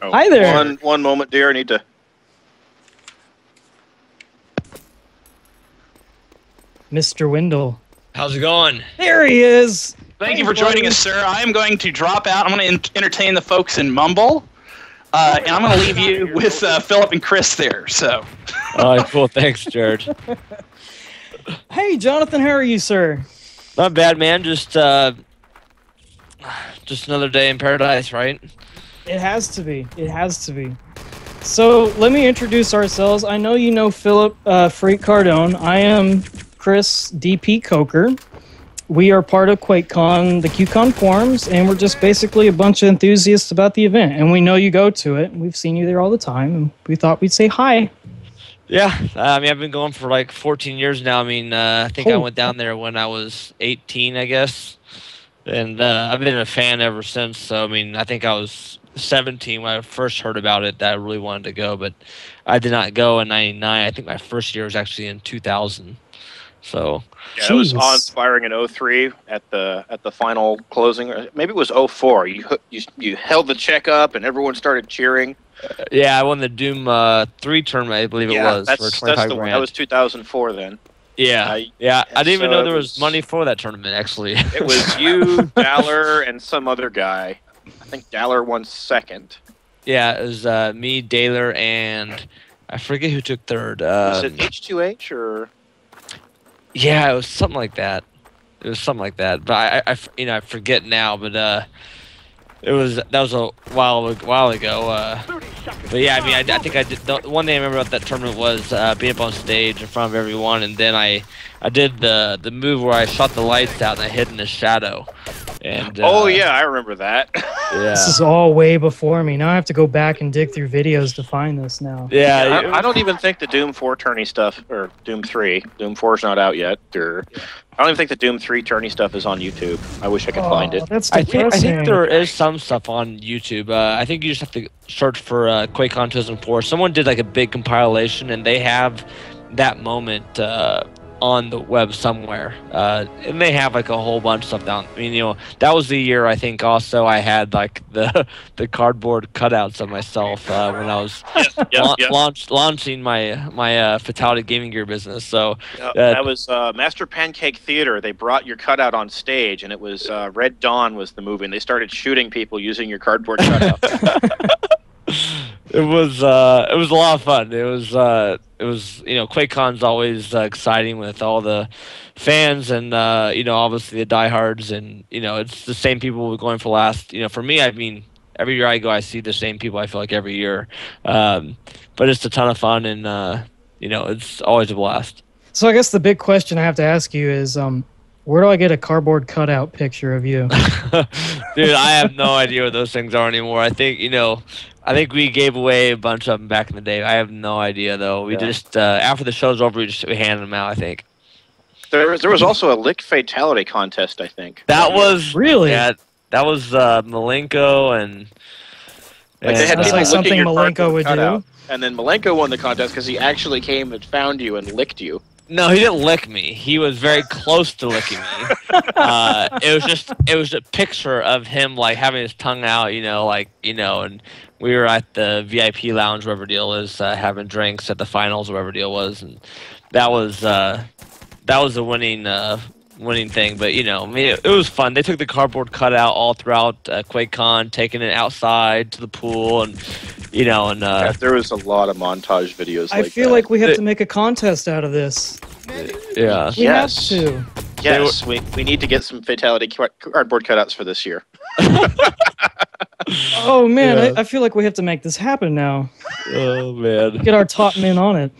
Oh, Hi there. One moment, dear. I need to. Mr. Wendell. How's it going? There he is. Thank you for joining us, sir. I am going to drop out. I'm going to entertain the folks in Mumble, and I'm going to leave you with Philip and Chris there. So. All right, cool. Thanks, Jared. Hey, Jonathan. How are you, sir? Not bad, man. Just another day in paradise, right? It has to be. It has to be. So let me introduce ourselves. I know you know Philip Freak Cardone. I am Chris DP Coker. We are part of QuakeCon, the QCon Forums, and we're just basically a bunch of enthusiasts about the event. And we know you go to it. And we've seen you there all the time, and we thought we'd say hi. Yeah, I mean, I've been going for like 14 years now. I mean, I think I went down there when I was 18, I guess. And I've been a fan ever since. So, I mean, I think I was 17 when I first heard about it that I really wanted to go. But I did not go in 99. I think my first year was actually in 2000. So yeah, it was awe-inspiring in 03 at the final closing. Maybe it was 04. You held the check up and everyone started cheering. Yeah, I won the Doom 3 tournament, I believe it was, for 25 grand. That was 2004 then. Yeah, I didn't even know there was money for that tournament, actually. It was you, Daller, and some other guy. I think Daller won second. Yeah, it was me, Daller, and I forget who took third. Was it H2H or? Yeah, it was something like that. But I forget now. But that was a while ago. But yeah, I mean, I think I did. The one thing I remember about that tournament was being up on stage in front of everyone, and then I did the move where I shot the lights out and I hid in the shadow. And oh yeah, I remember that. Yeah. This is all way before me. Now I have to go back and dig through videos to find this now. Yeah, I don't even think the Doom 4 tourney stuff, or Doom 3. Doom 4's not out yet. I don't even think the Doom 3 tourney stuff is on YouTube. I wish I could find it. That's I think there is some stuff on YouTube. I think you just have to search for QuakeCon 2004. Someone did like a big compilation, and they have that moment on the web somewhere, and they have like a whole bunch of stuff down. I mean, that was the year I think also I had like the cardboard cutouts of myself when I was launching my Fatal1ty gaming gear business. So that was Master Pancake Theater. They brought your cutout on stage, and it was Red Dawn was the movie, and they started shooting people using your cardboard cutout. It was a lot of fun. It was QuakeCon's always exciting with all the fans and obviously the diehards, and it's the same people going for last. For me, I mean, every year I go, I see the same people. I feel like every year, but it's a ton of fun, and it's always a blast. So I guess the big question I have to ask you is, where do I get a cardboard cutout picture of you? Dude, I have no idea what those things are anymore. I think we gave away a bunch of them back in the day. I have no idea, though. We just, after the show's over, we handed them out, I think. There was also a Lick Fatal1ty contest, I think. That was... Really? Yeah, that was Malenko and... they had people something licking your Malenko would cutout, do. and then Malenko won the contest because he actually came and found you and licked you. No, he didn't lick me. He was very close to licking me. It was a picture of him like having his tongue out, and we were at the VIP lounge, whatever deal is, having drinks at the finals, whatever deal was, and that was a winning thing. But I mean, it was fun. They took the cardboard cutout all throughout QuakeCon, taking it outside to the pool, and there was a lot of montage videos. I feel like we have to make a contest out of this. Yeah. We have to. Yes, we need to get some Fatal1ty cardboard cutouts for this year. Oh man, yeah. I feel like we have to make this happen now. Oh man. Get our top men on it.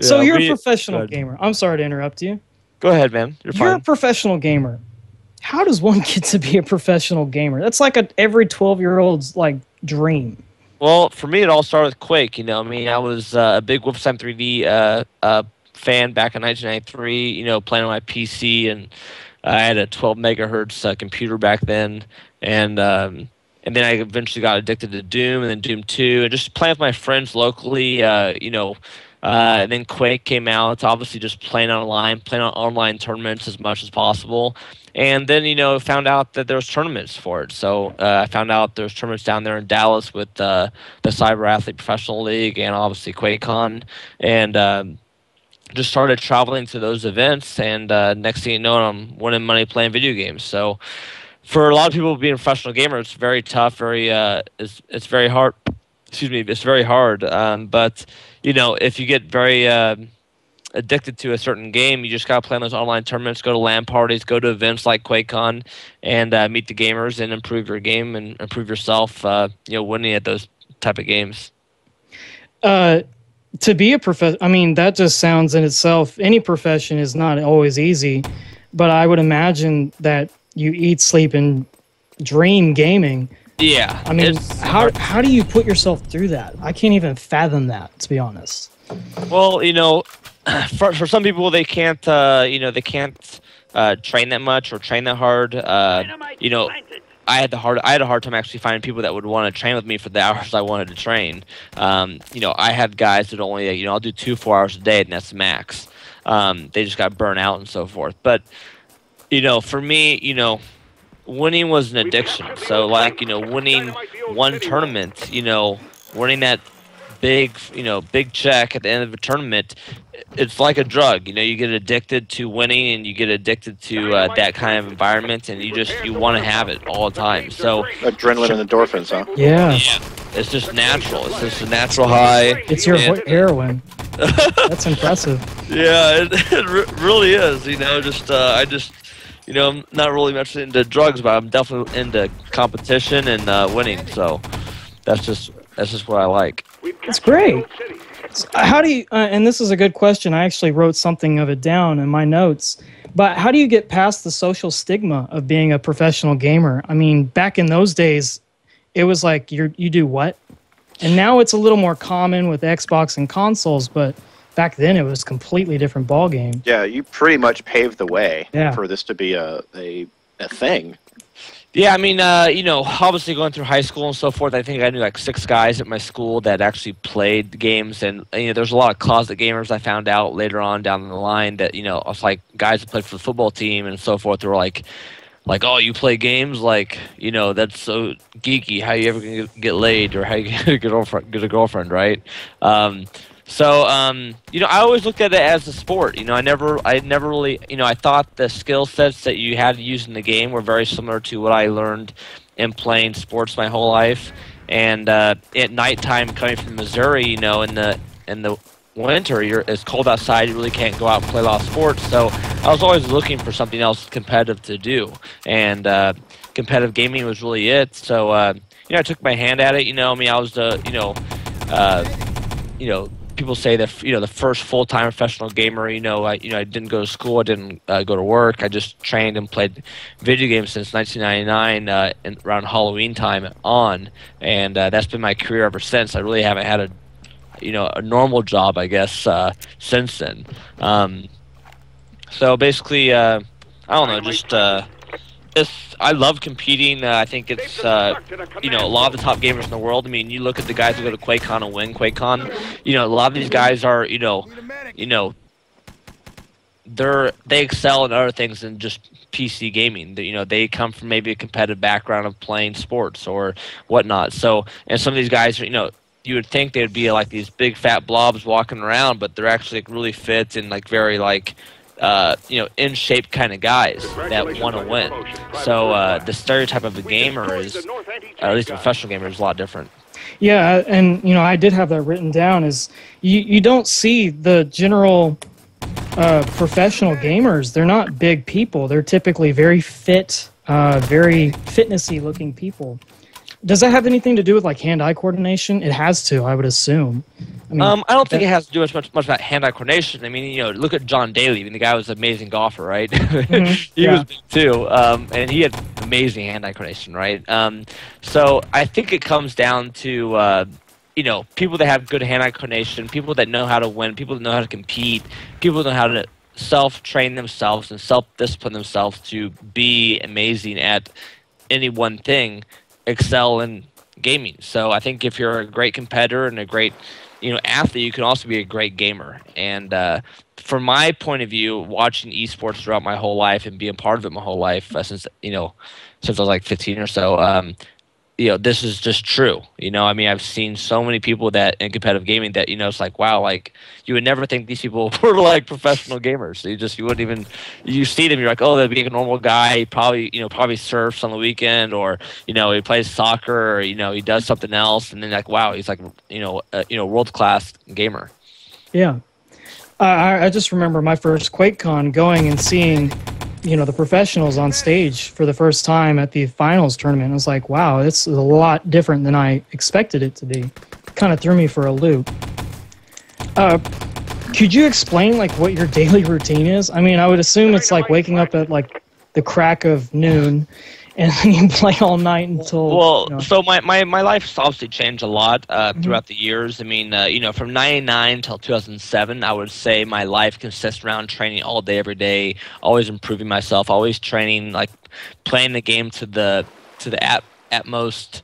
So you're a professional gamer. I'm sorry to interrupt you. Go ahead, man. You're a professional gamer. How does one get to be a professional gamer? That's like every 12-year-old's dream. Well, for me, it all started with Quake. I mean, I was a big Wolfenstein 3D fan back in 1993. Playing on my PC, and I had a 12 megahertz computer back then, and then I eventually got addicted to Doom, and then Doom 2, and just playing with my friends locally. And then Quake came out. It's obviously just playing on online tournaments as much as possible. And then, found out that there was tournaments for it. So I found out there's tournaments down there in Dallas with the Cyber Athlete Professional League and obviously QuakeCon. And just started traveling to those events. And next thing you know, I'm winning money playing video games. So for a lot of people being a professional gamer, it's very tough. It's very hard. Excuse me, it's very hard. But if you get very addicted to a certain game, you just gotta play in those online tournaments, go to LAN parties, go to events like QuakeCon, and meet the gamers and improve your game and improve yourself. Winning at those type of games. To be a I mean, that just sounds in itself. Any profession is not always easy, but I would imagine that you eat, sleep, and dream gaming. Yeah. I mean, how do you put yourself through that? I can't even fathom that, to be honest. Well, for some people, they can't train that much or train that hard. I had a hard time actually finding people that would want to train with me for the hours I wanted to train. I had guys that only I'll do 2-4 hours a day, and that's max. They just got burnt out and so forth. But for me, winning was an addiction. So winning one tournament, winning that big check at the end of a tournament, it's like a drug. You get addicted to winning, and you get addicted to that kind of environment, and you want to have it all the time. So adrenaline and endorphins, huh? Yeah. It's just natural. It's just a natural high. It's your heroin. That's impressive. Yeah, it really is. I'm not really much into drugs, but I'm definitely into competition and winning. So that's just what I like. That's great. So how do you? And this is a good question. I actually wrote something of it down in my notes. But how do you get past the social stigma of being a professional gamer? I mean, back in those days, it was like you do what? And now it's a little more common with Xbox and consoles, but back then it was a completely different ballgame. Yeah, you pretty much paved the way Yeah. for this to be a thing. Yeah, I mean, obviously going through high school and so forth, I think I knew like 6 guys at my school that actually played games, and there's a lot of closet gamers. I found out later on down the line that it's like guys that played for the football team and so forth. They were like, oh, you play games? Like, that's so geeky. How you ever gonna get laid, or how you gonna get a girlfriend, right? I always looked at it as a sport. I never really, I thought the skill sets that you had to use in the game were very similar to what I learned in playing sports my whole life. And at nighttime, coming from Missouri, in the winter, it's cold outside. You really can't go out and play a lot of sports. So I was always looking for something else competitive to do, and competitive gaming was really it. So I took my hand at it. I was people say that the first full-time professional gamer. I didn't go to school, I didn't go to work. I just trained and played video games since 1999, around Halloween time on, and that's been my career ever since. I really haven't had a normal job, I guess, since then. So basically, I don't know, just I love competing. I think it's a lot of the top gamers in the world. I mean, you look at the guys who go to QuakeCon and win QuakeCon. A lot of these guys are they excel in other things than just PC gaming. They come from maybe a competitive background of playing sports or whatnot. So, and some of these guys are you would think they'd be like these big fat blobs walking around, but they're actually really fit and like very in shape kind of guys that want to win. So the stereotype of a gamer is, at least a professional gamer, is a lot different. Yeah, and I did have that written down. Is you don't see the general professional gamers. They're not big people. They're typically very fit, very fitnessy looking people. Does that have anything to do with like hand-eye coordination? It has to, I would assume. I don't think it has to do much about hand-eye coordination. I mean, look at John Daly. I mean, the guy was an amazing golfer, right? Mm-hmm. He was big too, and he had amazing hand-eye coordination, right? So I think it comes down to people that have good hand-eye coordination, people that know how to win, people that know how to compete, people that know how to self-train themselves and self-discipline themselves to be amazing at any one thing, excel in gaming. So I think if you're a great competitor and a great athlete, you can also be a great gamer. And from my point of view, watching esports throughout my whole life and being part of it my whole life since I was like 15 or so, this is just true. I mean, I've seen so many people that in competitive gaming that it's like, wow, like you would never think these people were like professional gamers. You wouldn't even, you see them, you're like, oh, they'd be a normal guy. He probably surfs on the weekend, or he plays soccer, or he does something else, and then like, wow, he's like world class gamer. Yeah. I just remember my first QuakeCon going and seeing, the professionals on stage for the first time at the finals tournament. I was like, wow, it's a lot different than I expected it to be. Kind of threw me for a loop. Could you explain like what your daily routine is? I mean, I would assume it's like waking up at like the crack of noon and then you play all night until... Well, so my life's obviously changed a lot throughout the years. I mean, from 99 till 2007, I would say my life consists around training all day, every day, always improving myself, always training, like playing the game to the utmost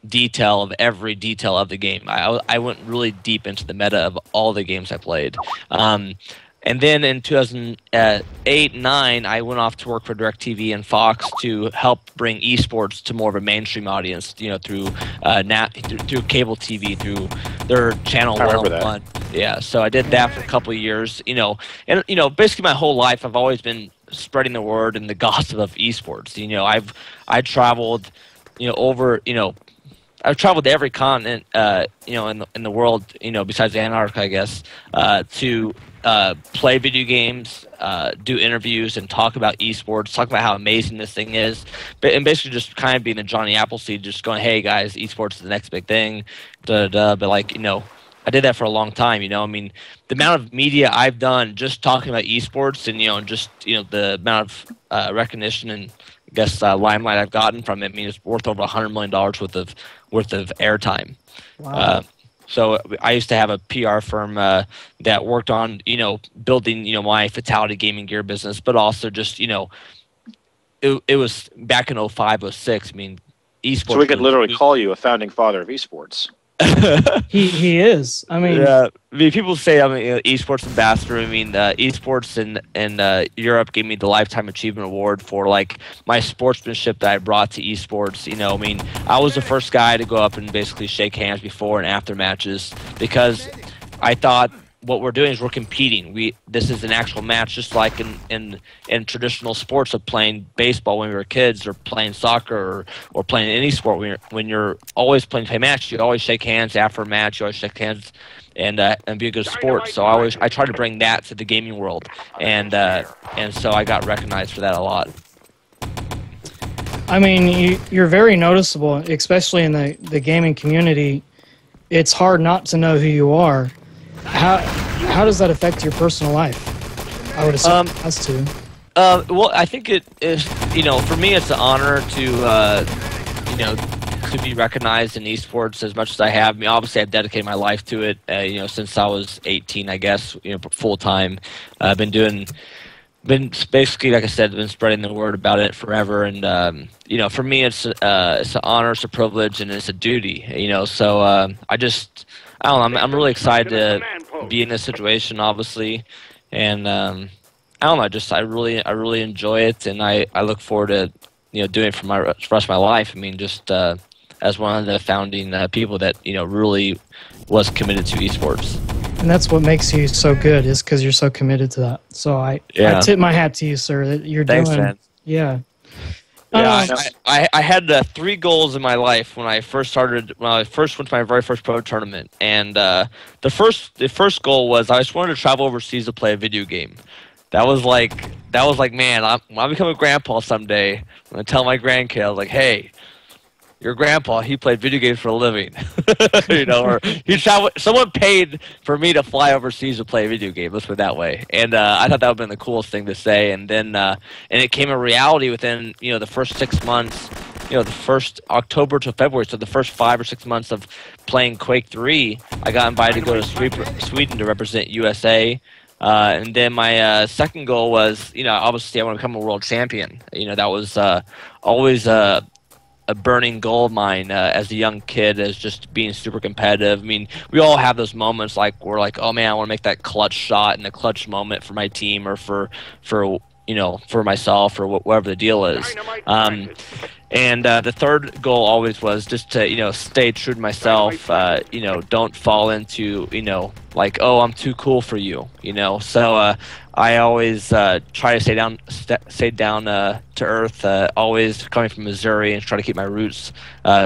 detail of every detail of the game. I went really deep into the meta of all the games I played. And then in 2008-9, I went off to work for DirecTV and Fox to help bring esports to more of a mainstream audience, through through cable TV, through their channel. I remember that. Yeah, so I did that for a couple of years, and basically my whole life I've always been spreading the word and the gossip of esports. I traveled, I've traveled to every continent, in the world, besides Antarctica, I guess, to play video games, do interviews, and talk about esports, talk about how amazing this thing is, and basically just kind of being the Johnny Appleseed, just going, hey guys, esports is the next big thing, But like, I did that for a long time. I mean, the amount of media I've done just talking about esports, and just the amount of recognition and I guess limelight I've gotten from it, I mean, it's worth over $100 million worth of airtime. Wow. So I used to have a PR firm that worked on, building, my Fatal1ty gaming gear business, but also just, it was back in 05, 06. I mean, esports. So we could literally call you a founding father of esports. He is. I mean, yeah. I mean, people say I'm an esports ambassador. I mean, esports in Europe gave me the Lifetime Achievement Award for like my sportsmanship that I brought to esports. I mean, I was the first guy to go up and basically shake hands before and after matches because I thought what we're doing is we're competing. This is an actual match, just like in traditional sports of playing baseball when we were kids, or playing soccer, or playing any sport. When you're always playing a match, you always shake hands after a match. You always shake hands and be a good sport. So I try to bring that to the gaming world, and so I got recognized for that a lot. I mean, you're very noticeable, especially in the gaming community. It's hard not to know who you are. How does that affect your personal life? I would assume it has to. Well, I think it is. For me, it's an honor to be recognized in esports as much as I have. I mean, obviously, I've dedicated my life to it. Since I was 18, I guess. Full time. I've been basically, like I said, been spreading the word about it forever. And for me, it's an honor, it's a privilege, and it's a duty. So I don't know. I'm really excited to be in this situation, obviously, and I don't know. I really enjoy it, and I look forward to doing it for the rest of my life. I mean, just as one of the founding people that really was committed to esports. And that's what makes you so good, is because you're so committed to that. So I tip my hat to you, sir. That you're Thanks, doing. Man. Yeah. Yeah, I had 3 goals in my life when I first went to my very first pro tournament, and the first goal was I just wanted to travel overseas to play a video game. That was like, man, when I become a grandpa someday, I'm gonna tell my grandkid, I was like, hey, your grandpa, he played video games for a living, or he traveled. Someone paid for me to fly overseas to play a video game. Let's put it that way. And I thought that would have been the coolest thing to say. And then, and it came a reality within, the first 6 months. The first October to February, so the first 5 or 6 months of playing Quake 3, I got invited to go to Sweden to represent USA. And then my second goal was, obviously I want to become a world champion. That was always a burning goal of mine as a young kid, as just being super competitive. I mean, we all have those moments like we're like, oh man, I want to make that clutch shot and the clutch moment for my team or for for myself or whatever the deal is. And the third goal always was just to, stay true to myself. Don't fall into, like, oh, I'm too cool for you. So I always try to stay down to earth. Always coming from Missouri and try to keep my roots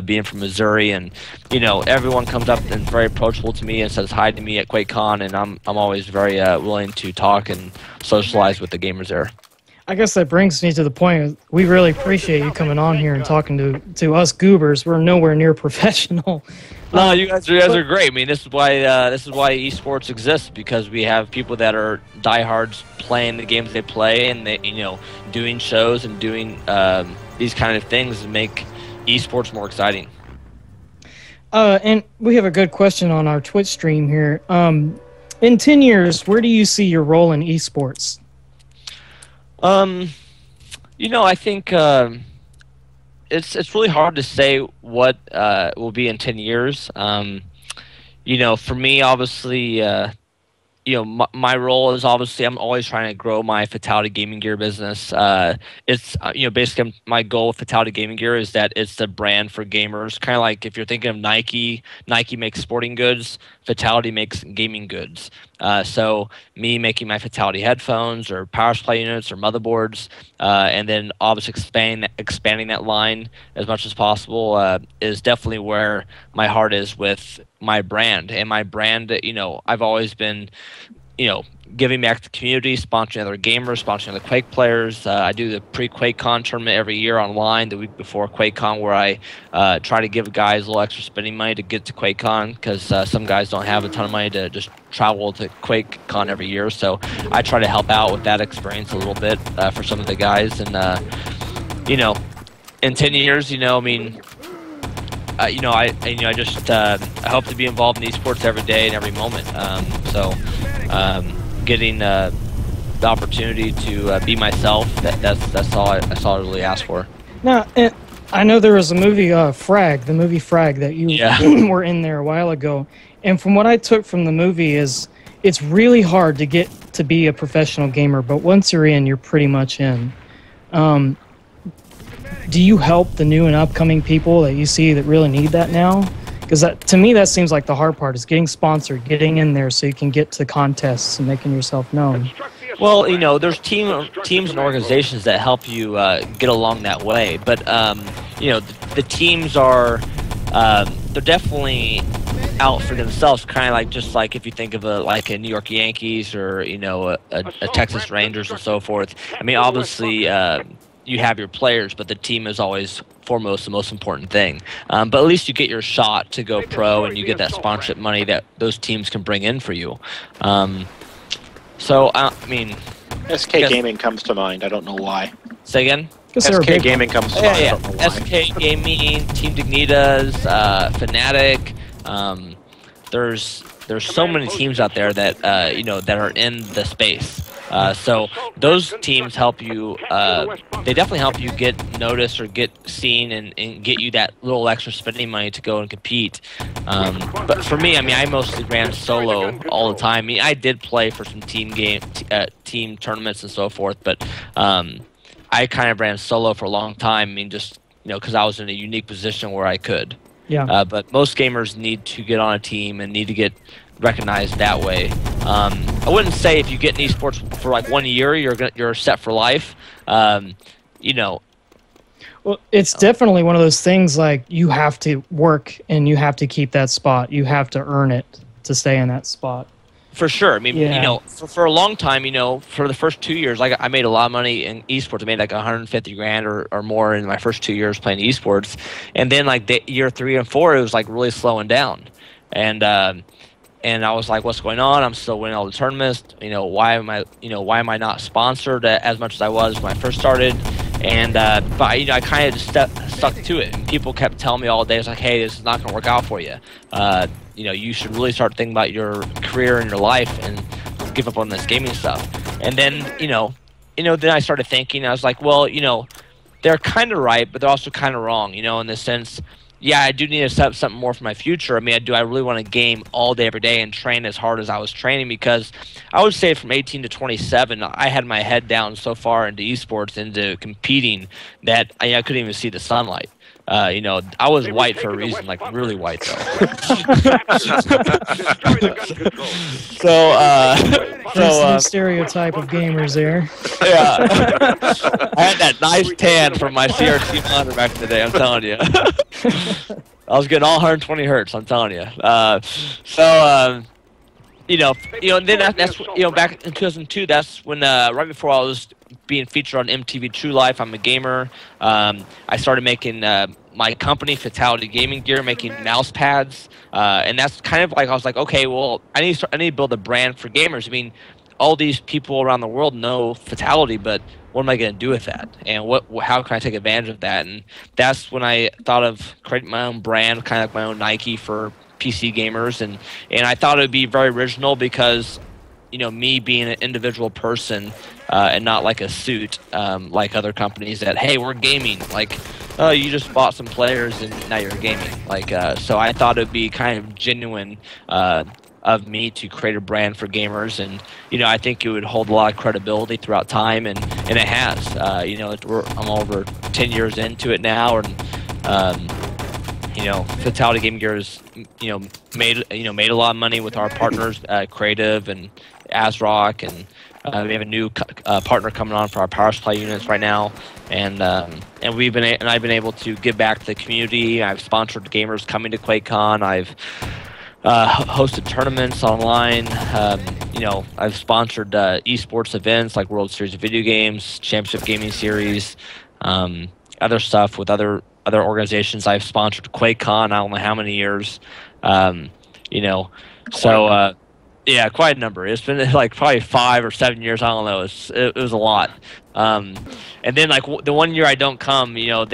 being from Missouri. And everyone comes up and very approachable to me and says hi to me at QuakeCon, and I'm always very willing to talk and socialize with the gamers there. I guess that brings me to the point. We really appreciate you coming on here and talking to us goobers. We're nowhere near professional. No, you guys are great. I mean, this is why esports exists, because we have people that are diehards playing the games they play, and they doing shows and doing these kind of things and make esports more exciting. And we have a good question on our Twitch stream here. In 10 years, where do you see your role in esports? I think it's really hard to say what will be in 10 years. For me, obviously, my role is obviously I'm always trying to grow my Fatal1ty gaming gear business. It's basically my goal with Fatal1ty gaming gear is that it's the brand for gamers. Kind of like if you're thinking of Nike makes sporting goods, Fatal1ty makes gaming goods. So me making my Fatal1ty headphones or power supply units or motherboards, and then obviously expanding that line as much as possible is definitely where my heart is with my brand. And my brand, I've always been, giving back to the community, sponsoring other gamers, sponsoring other Quake players. I do the pre-QuakeCon tournament every year online the week before QuakeCon, where I try to give guys a little extra spending money to get to QuakeCon, because some guys don't have a ton of money to just travel to QuakeCon every year. So I try to help out with that experience a little bit for some of the guys. And, in 10 years, I hope to be involved in esports every day and every moment. Getting the opportunity to be myself, that's all I really asked for. Now, I know there was a movie, the movie Frag, that you were in there a while ago. And from what I took from the movie is it's really hard to get to be a professional gamer, but once you're in, you're pretty much in. Do you help the new and upcoming people that you see that really need that now? Because to me, that seems like the hard part is getting sponsored, getting in there so you can get to contests and making yourself known. Well, there's teams and organizations that help you get along that way. But, the teams are, they're definitely out for themselves, kind of like if you think of a New York Yankees or, a Texas Rangers and so forth. I mean, obviously, you have your players, but the team is always foremost the most important thing. But at least you get your shot to go pro, and you get that sponsorship money that those teams can bring in for you. SK Gaming comes to mind. I don't know why. Say again? SK Gaming comes to mind. I don't know why. SK Gaming, Team Dignitas, Fnatic. There's so many teams out there that that are in the space. So those teams help you. They definitely help you get noticed or get seen and get you that little extra spending money to go and compete. But for me, I mostly ran solo all the time. I did play for some team tournaments and so forth, but I kind of ran solo for a long time. Because I was in a unique position where I could. Yeah. But most gamers need to get on a team and need to get recognized that way. I wouldn't say if you get in esports for 1 year, you're set for life. Well, it's definitely one of those things you have to work and you have to keep that spot. You have to earn it to stay in that spot. For sure. For a long time, for the first 2 years, I made a lot of money in esports. I made 150 grand or more in my first 2 years playing esports. And then the year 3 and 4, it was really slowing down. And I was like, what's going on? I'm still winning all the tournaments. Why am I not sponsored as much as I was when I first started? And but I kind of just stuck to it. And people kept telling me all day, it's like, hey, this is not going to work out for you. You should really start thinking about your career and your life and give up on this gaming stuff. And then, then I started thinking, I was like, well, they're kind of right, but they're also kind of wrong. You know, in the sense, yeah, I do need to set up something more for my future. I mean, I really want to game all day, every day, and train as hard as I was training, because I would say from 18 to 27, I had my head down so far into esports, into competing, that I couldn't even see the sunlight. You know, I was white for a reason, like really white though. There's no stereotype of gamers there. Yeah, I had that nice tan from my CRT monitor back in the day. I'm telling you, I was getting all 120 hertz. I'm telling you. You know, and then that's back in 2002. That's when right before I was being featured on MTV True Life. I'm a gamer. I started making my company, Fatal1ty Gaming Gear, making mouse pads, and that's kind of like I was like, okay, well, I need to build a brand for gamers. I mean, all these people around the world know Fatal1ty, but what am I going to do with that? And how can I take advantage of that? And that's when I thought of creating my own brand, kind of like my own Nike for PC gamers, and I thought it would be very original because, you know, me being an individual person and not like a suit like other companies that, hey, we're gaming, like, oh, you just bought some players and now you're gaming, like, so I thought it would be kind of genuine of me to create a brand for gamers, and you know, I think it would hold a lot of credibility throughout time, and it has. You know, I'm over 10 years into it now, and you know, Fatal1ty Gaming Gear has made a lot of money with our partners, Creative and ASRock, and we have a new partner coming on for our power supply units right now, and I've been able to give back to the community. I've sponsored gamers coming to QuakeCon. I've hosted tournaments online. You know, I've sponsored esports events like World Series of Video Games, Championship Gaming Series, other stuff with other organizations. I've sponsored QuakeCon, I don't know how many years. You know, so yeah, quite a number. It's been like probably 5 or 7 years. I don't know. It was a lot. And then like the 1 year I don't come, you know,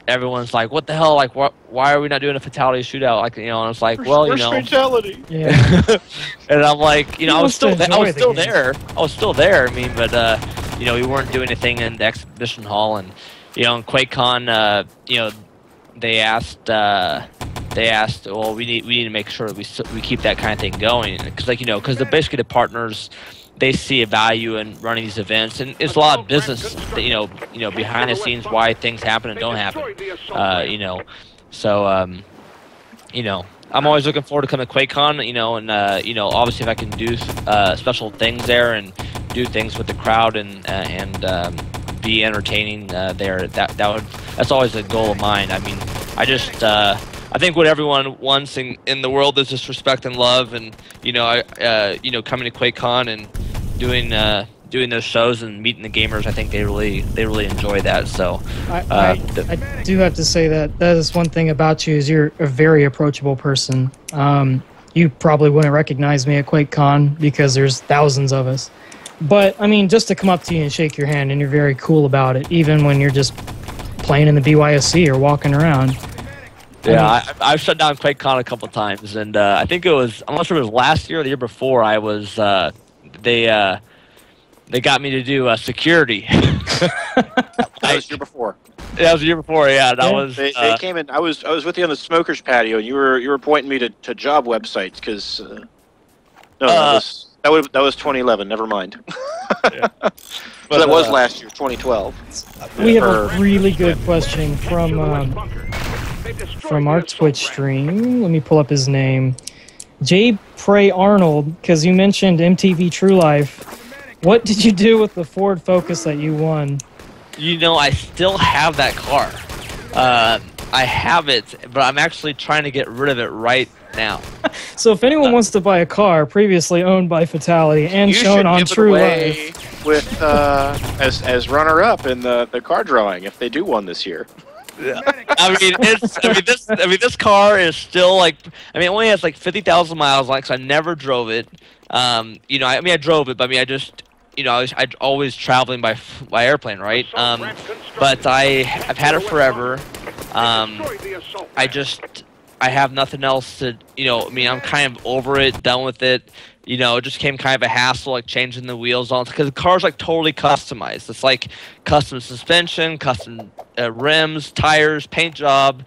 everyone's like, what the hell? Like, why are we not doing a Fatal1ty shootout? Like, you know, and it's like, well, you know, Fatality. Yeah. and I'm like, you know, I was still there. I was still there. I mean, but you know, we weren't doing anything in the exhibition hall, and you know, in QuakeCon, you know, they asked, well, we need to make sure that we keep that kind of thing going, because like, you know, because basically the partners, they see a value in running these events, and it's a lot of business that, you know, behind the scenes, why things happen and don't happen. You know, so you know, I'm always looking forward to coming to QuakeCon, you know, and you know, obviously if I can do special things there and do things with the crowd and be entertaining there, that's always a goal of mine. I mean, I think what everyone wants in the world is just respect and love, and you know, coming to QuakeCon and doing those shows and meeting the gamers. I think they really enjoy that. So I do have to say that is one thing about you, is you're a very approachable person. You probably wouldn't recognize me at QuakeCon because there's thousands of us. But I mean, just to come up to you and shake your hand, and you're very cool about it, even when you're just playing in the BYSC or walking around. Yeah, I've shut down QuakeCon a couple times, and I think it was, I'm not sure if it was last year or the year before. I was they got me to do security. That was the year before. Yeah, that was the year before. Yeah, that was. They came in. I was with you on the smokers patio, and you were pointing me to job websites because that was 2011. Never mind. Yeah. So that was last year, 2012. We have a really good question from our Twitch stream. Let me pull up his name. J. Prey Arnold, because you mentioned MTV True Life. What did you do with the Ford Focus that you won? You know, I still have that car. I have it, but I'm actually trying to get rid of it right now. So if anyone wants to buy a car previously owned by Fatal1ty and shown on True Life, with as runner-up in the car drawing, if they do one this year. Yeah. This car is still like, it only has like 50,000 miles on it, 'cause I never drove it. You know, I drove it, but I just, you know, I always traveling by airplane, right? But I've had it forever. I just, I have nothing else to, I mean, I'm kind of over it, done with it. It just became kind of a hassle, like changing the wheels on, because the car's like totally customized. It's like custom suspension, custom rims, tires, paint job,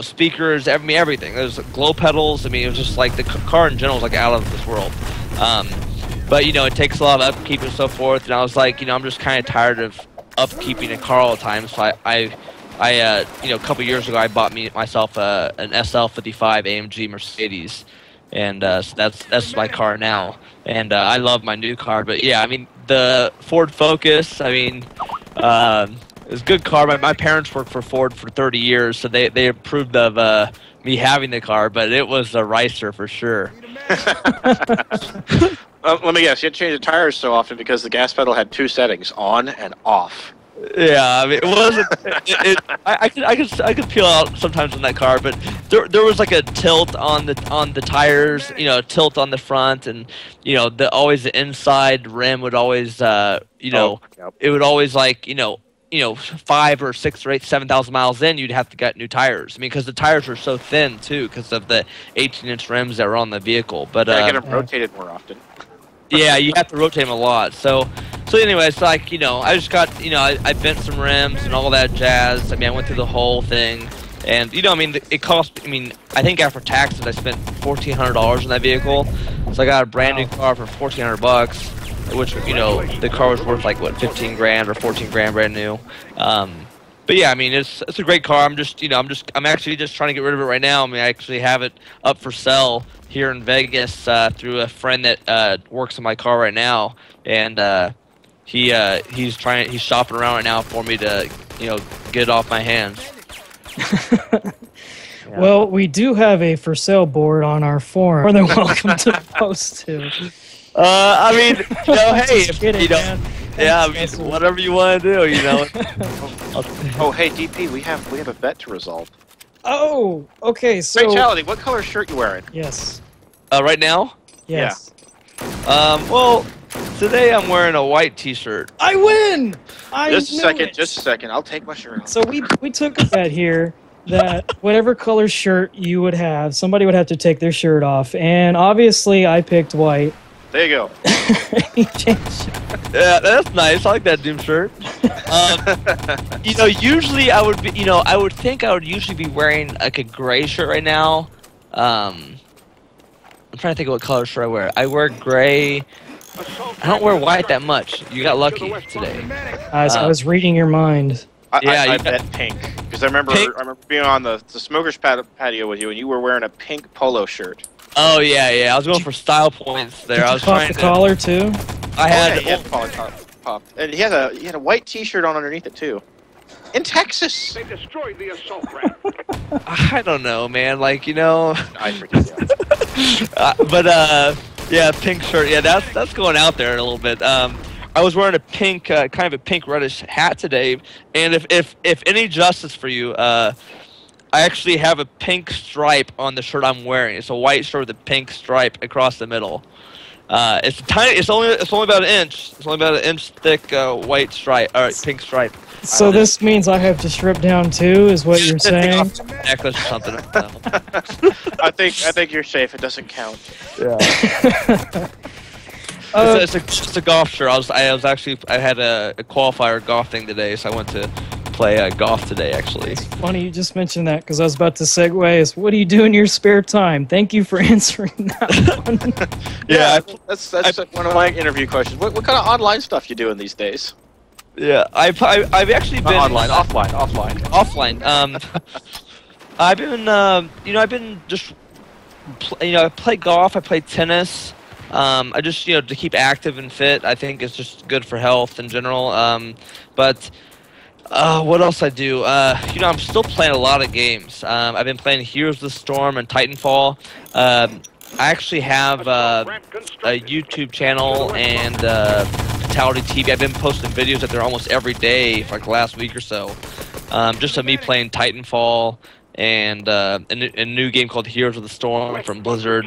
speakers, everything. There's glow pedals. I mean, it was just like the car in general was like out of this world. But it takes a lot of upkeep and so forth. And I was like, I'm just kind of tired of upkeeping a car all the time. So I a couple years ago, I bought myself an SL55 AMG Mercedes. And so that's my car now, and I love my new car. But yeah, I mean the Ford Focus. I mean, it's a good car. My parents worked for Ford for 30 years, so they approved of me having the car. But it was a ricer for sure. Let me guess. You had to change the tires so often because the gas pedal had 2 settings: on and off. Yeah, I mean, it wasn't. I could peel out sometimes in that car, but there was like a tilt on the tires, a tilt on the front, and always the inside rim would always it would always like 5 or 6 or 8, 7,000 miles in, you'd have to get new tires. I mean, because the tires were so thin too, because of the 18-inch rims that were on the vehicle. But get them rotated more often. Yeah, you have to rotate them a lot. So anyways, like, I just got, I bent some rims and all that jazz. I mean, I went through the whole thing. And, I mean, it cost, I think after taxes, I spent $1,400 on that vehicle. So I got a brand new car for $1,400, which, the car was worth, like, what, 15 grand or 14 grand brand new. But yeah, I mean, it's a great car. I'm actually just trying to get rid of it right now. I mean, I actually have it up for sale here in Vegas through a friend that works on my car right now, and he's shopping around right now for me to get it off my hands. Yeah. Well, we do have a for sale board on our forum. More than welcome to post to. I mean, hey, if, kidding, man. Yeah, I mean, whatever you want to do, Oh, hey, DP, we have a bet to resolve. Oh, okay. So Fatal1ty, what color shirt you wearing? Yes. Right now? Yes. Well, today I'm wearing a white T-shirt. I win. Just a second. I'll take my shirt off. So we took a bet here that whatever color shirt you would have, somebody would have to take their shirt off, and obviously I picked white. There you go. He changed. Yeah, that's nice. I like that Doom shirt. Usually I would be, I would think I would usually be wearing like a gray shirt right now. I'm trying to think of what color shirt I wear. I wear gray. I don't wear white that much. You got lucky today. I was reading your mind. I bet pink, because I remember being on the smokers patio with you, and you were wearing a pink polo shirt. Oh yeah. I was going for style points there. I was trying the collar too. I had the collar popped, and he had a white T-shirt on underneath it too. In Texas. They destroyed the assault ramp. I don't know, man. Like I forget. Yeah, pink shirt. Yeah, that's going out there a little bit. I was wearing a pink, kind of a pink reddish hat today, and if any justice for you, I actually have a pink stripe on the shirt I'm wearing. It's a white shirt with a pink stripe across the middle. It's tiny. It's only about an inch. It's only about an inch thick white stripe or pink stripe. So this means I have to strip down too, is what you're saying? Necklace or something. I think you're safe. It doesn't count. Yeah. It's a golf shirt. I had a qualifier golf thing today, so I went to play golf today. Actually, it's funny you just mentioned that, because I was about to segue. Is what do you do in your spare time? Thank you for answering that one. Yeah, that's one of my interview questions. What kind of online stuff you doing these days? Yeah, I've actually been online, offline. I've been just I play golf, I play tennis. I just to keep active and fit. I think it's just good for health in general. But what else I do? I'm still playing a lot of games. I've been playing Heroes of the Storm and Titanfall. I actually have a YouTube channel and Fatal1ty TV. I've been posting videos up there almost every day for like the last week or so. Just of me playing Titanfall and a new game called Heroes of the Storm from Blizzard.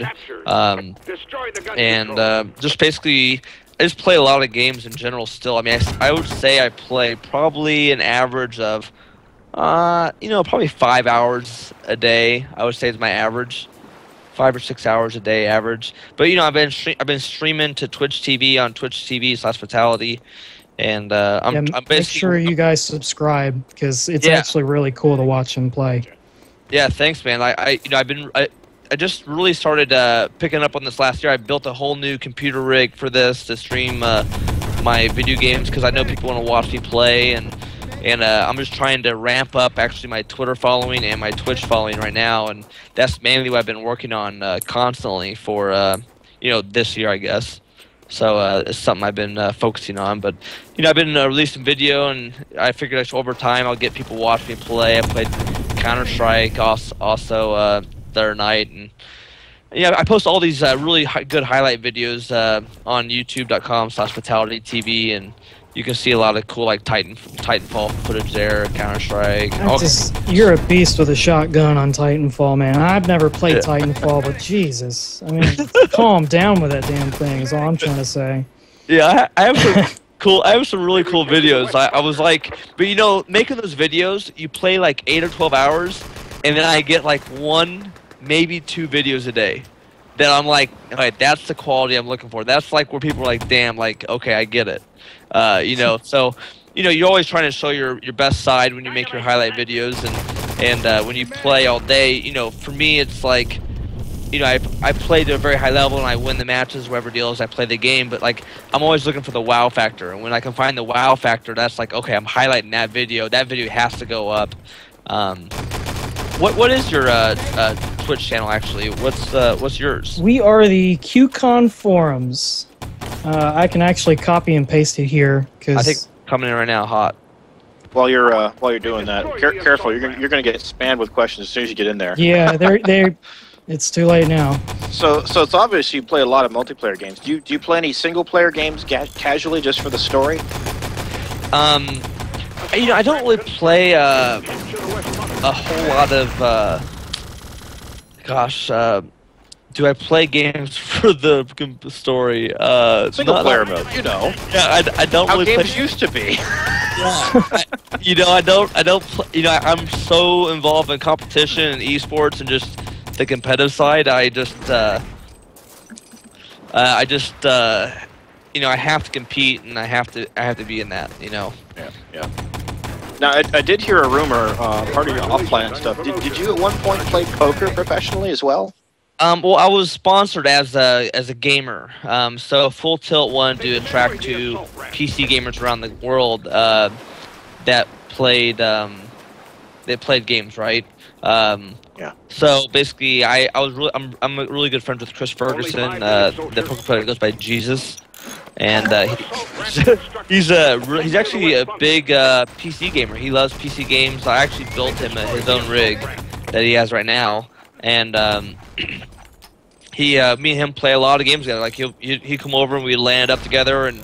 Just basically, I just play a lot of games in general still. I mean, I would say I play probably an average of Probably 5 hours a day. I would say is my average. 5 or 6 hours a day average. But I've been streaming to Twitch TV on Twitch TV/Fatal1ty, and I'm basically make sure you guys subscribe because it's actually really cool to watch him play. Yeah, thanks, man. I just really started picking up on this last year. I built a whole new computer rig for this to stream my video games because I know people want to watch me play, and I'm just trying to ramp up actually my Twitter following and my Twitch following right now, and that's mainly what I've been working on constantly for this year, I guess. So it's something I've been focusing on. But I've been releasing video, and I figured over time I'll get people watch me play. I played Counter-Strike also the other night, and I post all these really good highlight videos on YouTube.com/Fatal1ty, and you can see a lot of cool like Titanfall footage there, Counter-Strike. You're a beast with a shotgun on Titanfall, man. I've never played Titanfall, but Jesus, I mean, calm down with that damn thing is all I'm trying to say. Yeah, I have some I have some really cool videos. I was like, but making those videos, you play like 8 or 12 hours, and then I get like 1, maybe 2 videos a day. Then I'm like, all right, that's the quality I'm looking for. That's like where people are like, damn, like, okay, I get it. So, you're always trying to show your best side when you make your highlight videos, and when you play all day, for me, it's like, I play to a very high level and I win the matches, whatever deals, I play the game, but like, I'm always looking for the wow factor, and when I can find the wow factor, that's like, okay, I'm highlighting that video has to go up. What is your Twitch channel actually? What's yours? We are the QCon Forums. I can actually copy and paste it here because I think coming in right now hot. While you're doing that, careful. You're gonna get spammed with questions as soon as you get in there. Yeah, it's too late now. So it's obvious you play a lot of multiplayer games. Do you play any single player games casually just for the story? I don't really play a whole lot of do I play games for the story? Single player mode, Yeah, I don't how really games play. used to be. I'm so involved in competition and esports and just the competitive side. I have to compete and I have to be in that. Yeah. Now, I did hear a rumor, part of your offline stuff. Did you at one point play poker professionally as well? Well, I was sponsored as a gamer. So Full Tilt wanted to attract to PC gamers around the world that played games, right? Yeah. So basically, I'm really good friends with Chris Ferguson, the poker player that goes by Jesus. And he's actually a big PC gamer. He loves PC games. I actually built him his own rig that he has right now, and me and him play a lot of games together. Like he'd come over and we'd land up together, and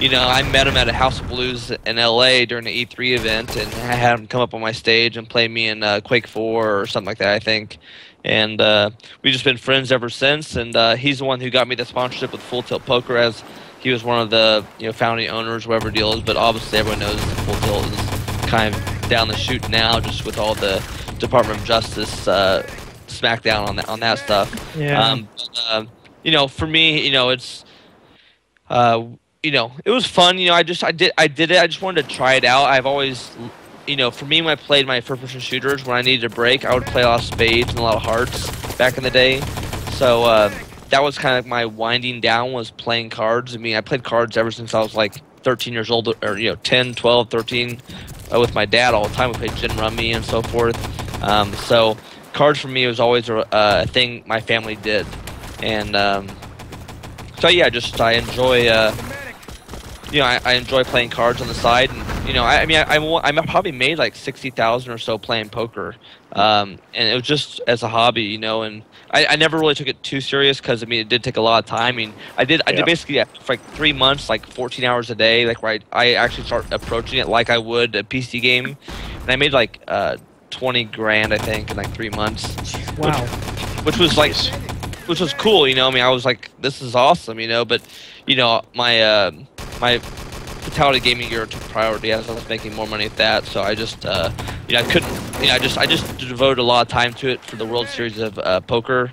I met him at a House of Blues in LA during the E3 event, and I had him come up on my stage and play me in Quake 4 or something like that, I think. And we've just been friends ever since. And he's the one who got me the sponsorship with Full Tilt Poker, as he was one of the founding owners, whatever deal is. But obviously, everyone knows that Full Tilt is kind of down the chute now, just with all the Department of Justice smackdown on that stuff. Yeah. For me, it's it was fun. I did it. I just wanted to try it out. I've always, for me, when I played my first-person shooters, when I needed a break, I would play a lot of spades and a lot of hearts back in the day. So that was kind of my winding down, was playing cards. I mean, I played cards ever since I was like 13 years old, or 10, 12, 13, with my dad all the time. We played gin rummy and so forth. So cards for me was always a thing my family did, and so yeah, I enjoy. I enjoy playing cards on the side, and I probably made like 60,000 or so playing poker, and it was just as a hobby, and I never really took it too serious because it did take a lot of time. I mean, I did basically for like 3 months, like 14 hours a day, like where I actually started approaching it like I would a PC game, and I made like 20 grand, I think, in like 3 months. Wow. Which was like, which was cool, I was like, this is awesome, but my Fatal1ty gaming gear took priority as I was making more money at that, so I just I couldn't. I just devoted a lot of time to it for the World Series of poker.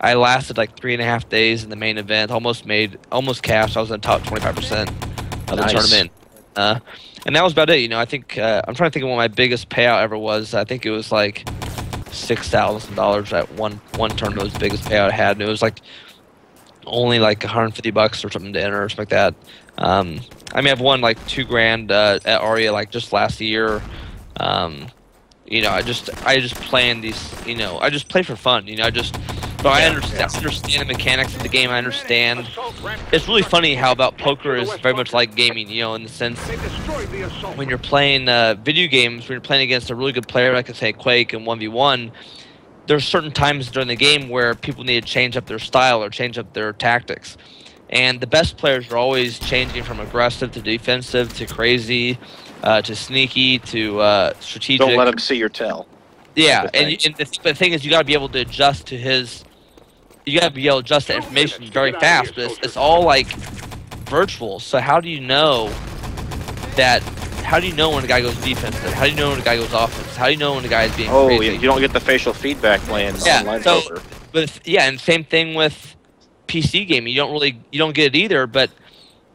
I lasted like 3.5 days in the main event. Almost cashed. I was in the top 25% of the tournament. And that was about it. I think I'm trying to think of what my biggest payout ever was. I think it was like $6,000 at one tournament. Was the biggest payout I had, and it was like only like $150 or something to enter or something like that. I've won like $2,000 at Aria like just last year. I just play in these. I just play for fun. But I understand the mechanics of the game. I understand. It's really funny how about poker is very much like gaming, in the sense when you're playing video games, when you're playing against a really good player, like I say Quake and 1v1, there's certain times during the game where people need to change up their style or change up their tactics. And the best players are always changing from aggressive to defensive to crazy to sneaky to strategic. Don't let him see your tell. Yeah, and the thing is, you got to be able to adjust to his. You got to be able to adjust the information very fast, but it's all like virtual. So how do you know that? How do you know when a guy goes defensive? How do you know when a guy goes offensive? How do you know when a guy is being crazy? You don't get the facial feedback playing online poker. And same thing with PC gaming. You don't get it either, but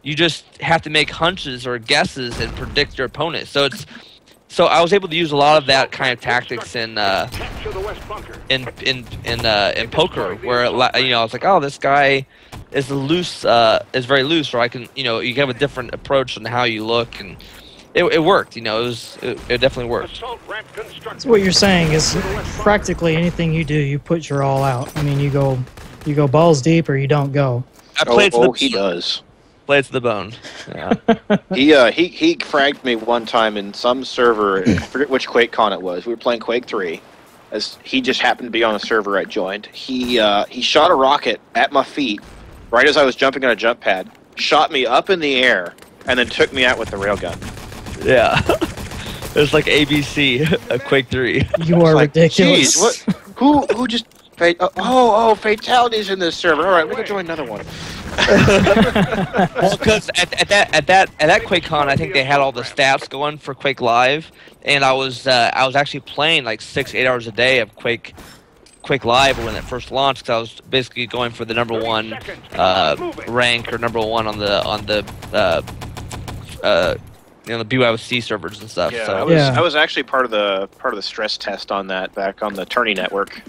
you just have to make hunches or guesses and predict your opponent. So I was able to use a lot of that kind of tactics in poker, where I was like, oh, this guy is very loose, or I can, you have a different approach on how you look, and it worked. It definitely worked. So what you're saying is practically anything you do, you put your all out. You go balls deep, or you don't go. He does. Play to the bone. Yeah. He fragged me one time in some server. I forget which QuakeCon it was. We were playing Quake 3. As he just happened to be on a server I joined. He shot a rocket at my feet right as I was jumping on a jump pad. Shot me up in the air and then took me out with the railgun. Yeah. It was like ABC, a Quake 3. You are ridiculous. Geez, who just... Fatality's in this server. All right, we can join another one. Well, because at that QuakeCon, I think they had all the stats going for Quake Live, and I was actually playing like 6-8 hours a day of Quake Live when it first launched. Because I was basically going for the #1 rank or #1 on the the BYOC servers and stuff. Yeah, so I was actually part of the stress test on that back on the Tourney network.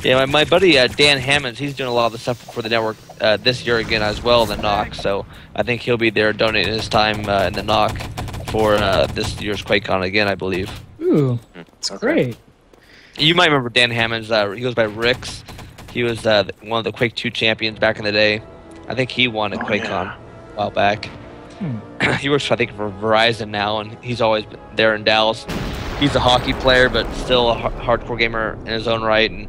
Yeah, my buddy Dan Hammonds, he's doing a lot of the stuff for the network this year again as well in the NOC, so I think he'll be there donating his time in the NOC for this year's QuakeCon again, I believe. Ooh, that's great. You might remember Dan Hammonds. He goes by Rix. He was one of the Quake 2 champions back in the day. I think he won at QuakeCon a while back. He works, I think, for Verizon now, and he's always been there in Dallas. He's a hockey player, but still a hardcore gamer in his own right. And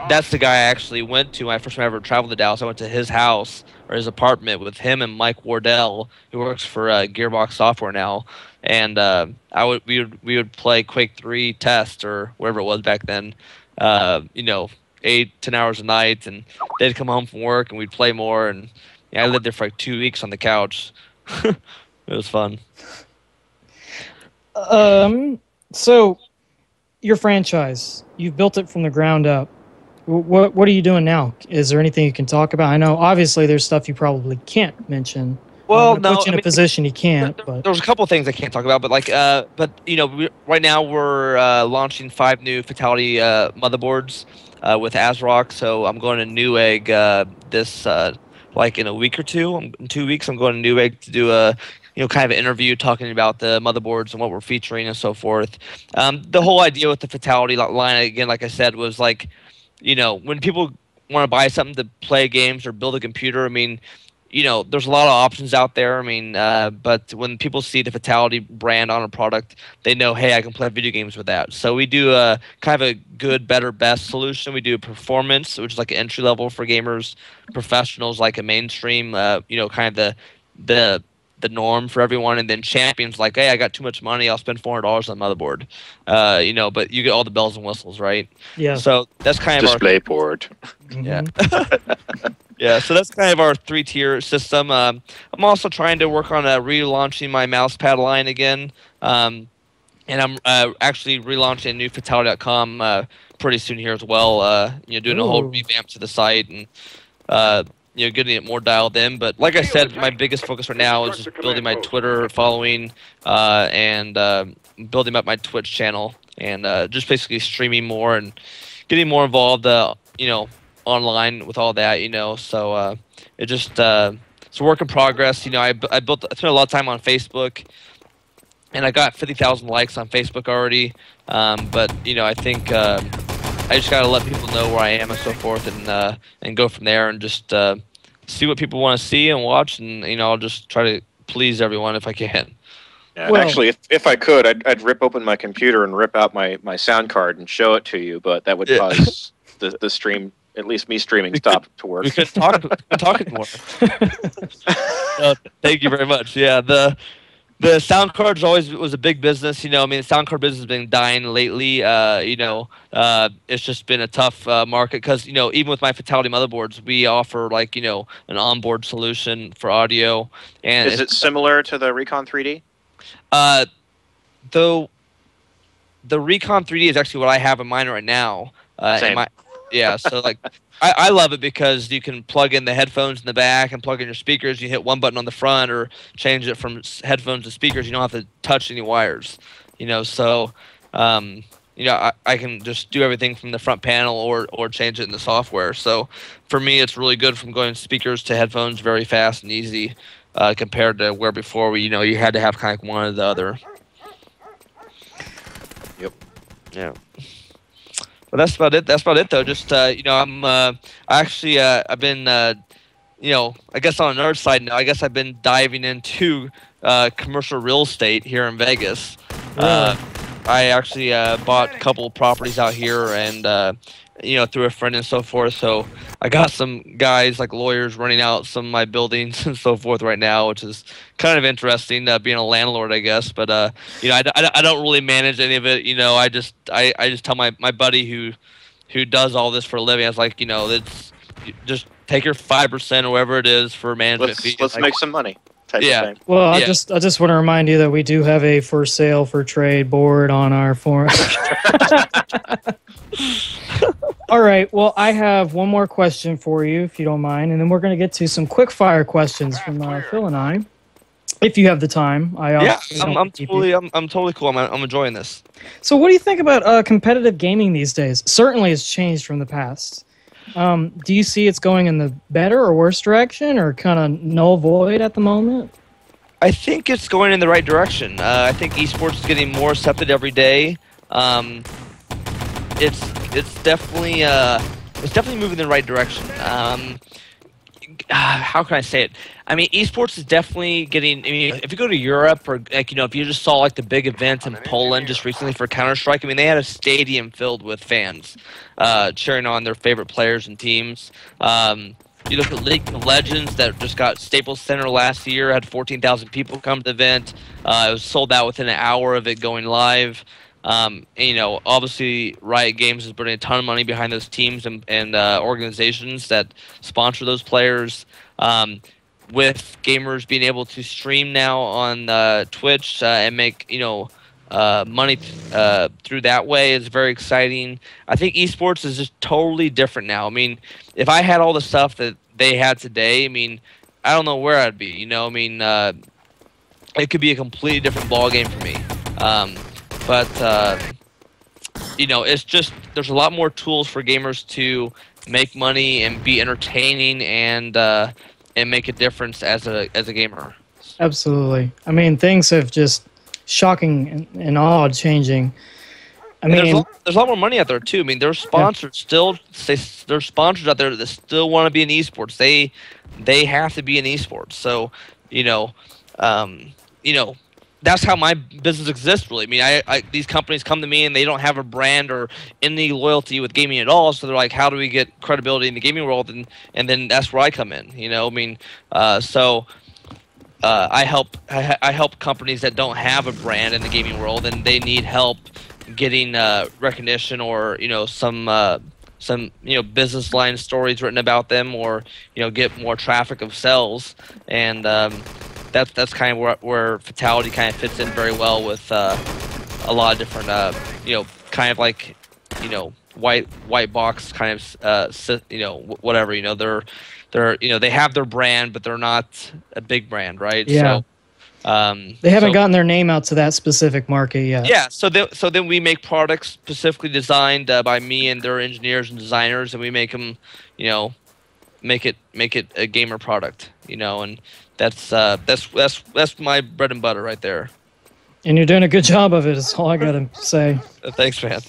that's the guy I actually went to when I first time I ever traveled to Dallas. I went to his house or his apartment with him and Mike Wardell, who works for Gearbox Software now. And we would play Quake 3 test or whatever it was back then. 8-10 hours a night, and they'd come home from work and we'd play more. And I lived there for like 2 weeks on the couch. It was fun. So, your franchise, you've built it from the ground up. What are you doing now? Is there anything you can talk about? I know, obviously, there's stuff you probably can't mention. Well, no, put you in a position you can't. But there's a couple of things I can't talk about, but right now we're launching 5 new Fatality motherboards with ASRock. So I'm going to Newegg in a week or two. In 2 weeks, I'm going to Newegg to do a kind of an interview talking about the motherboards and what we're featuring and so forth. The whole idea with the Fatality line, again, like I said, was like, when people want to buy something to play games or build a computer, there's a lot of options out there. But when people see the Fatality brand on a product, they know, hey, I can play video games with that. So we do a kind of a good, better, best solution. We do performance, which is like an entry level for gamers, professionals, like a mainstream, kind of the norm for everyone, and then champions like, hey, I got too much money, I'll spend $400 on the motherboard. But you get all the bells and whistles, right? Yeah. So that's kind of DisplayPort. Yeah. Yeah, so that's kind of our 3-tier system. I'm also trying to work on relaunching my mousepad line again. and I'm actually relaunching a new Fatal1ty.com pretty soon here as well. Doing a whole revamp to the site and getting it more dialed in. But like I said, my biggest focus right now is just building my Twitter following and building up my Twitch channel and just basically streaming more and getting more involved, online with all that, So it just it's a work in progress. I spent a lot of time on Facebook. And I got 50,000 likes on Facebook already, but I think I just gotta let people know where I am and so forth, and go from there and just see what people want to see and watch, and I'll just try to please everyone if I can. Yeah, actually, if I could, I'd rip open my computer and rip out my sound card and show it to you, but that would cause the stream, at least me streaming, stop to work. We could talk more. Thank you very much. Yeah, the sound cards always was a big business, the sound card business has been dying lately. It's just been a tough market because, even with my Fatal1ty motherboards, we offer an onboard solution for audio. And is it similar to the Recon 3D? Though the Recon 3D is actually what I have in mine right now. Same. So I love it because you can plug in the headphones in the back and plug in your speakers. You hit one button on the front or change it from headphones to speakers. You don't have to touch any wires, So, I can just do everything from the front panel or change it in the software. So, for me, it's really good from going speakers to headphones very fast and easy compared to where before you had to have kind of one or the other. Yep. Yeah. But that's about it. That's about it, though. Just I've been I guess on another side now, I guess I've been diving into commercial real estate here in Vegas. Really? I actually bought a couple of properties out here, and through a friend and so forth. So I got some guys like lawyers running out some of my buildings and so forth right now, which is kind of interesting, being a landlord, I guess. But I don't really manage any of it. I just tell my buddy who does all this for a living. I was like, it's just take your 5% or whatever it is for management fee. Let's make some money. Yeah. Well, I just want to remind you that we do have a for sale for trade board on our forum. All right. Well, I have one more question for you, if you don't mind, and then we're going to get to some quick fire questions from Phil and I, if you have the time. I'm totally cool. I'm enjoying this. So, what do you think about competitive gaming these days? Certainly, it's changed from the past. Do you see it's going in the better or worse direction, or kind of null void at the moment? I think it's going in the right direction. I think esports is getting more accepted every day. It's definitely moving in the right direction. How can I say it? I mean, esports is definitely getting. I mean, if you go to Europe or if you just saw the big event in Poland just recently for Counter-Strike, I mean, they had a stadium filled with fans cheering on their favorite players and teams. You look at League of Legends that just got Staples Center last year, had 14,000 people come to the event. It was sold out within an hour of it going live. Obviously Riot Games is putting a ton of money behind those teams and organizations that sponsor those players. With gamers being able to stream now on Twitch and make money through that way is very exciting. I think esports is just totally different now. I mean, if I had all the stuff that they had today, I mean, I don't know where I'd be. It could be a completely different ball game for me. But it's just there's a lot more tools for gamers to make money and be entertaining and make a difference as a gamer. Absolutely. I mean, things have just shocking and awe changing. I mean, there's a lot more money out there too. I mean, there's sponsors there's sponsors out there that still want to be in esports. They have to be in esports. So that's how my business exists, really. I mean, these companies come to me and they don't have a brand or any loyalty with gaming at all. So they're like, how do we get credibility in the gaming world? And then that's where I come in. I help companies that don't have a brand in the gaming world and they need help getting recognition or some business line stories written about them or get more traffic of sales and. That's kind of where Fatal1ty kind of fits in very well with a lot of different, kind of like, white box kind of, whatever. They're they have their brand, but they're not a big brand, right? Yeah. So, they haven't gotten their name out to that specific market yet. Yeah. So then we make products specifically designed by me and their engineers and designers, and we make them, make it a gamer product, and that's my bread and butter right there. And you're doing a good job of it, is all I gotta say. Thanks, man.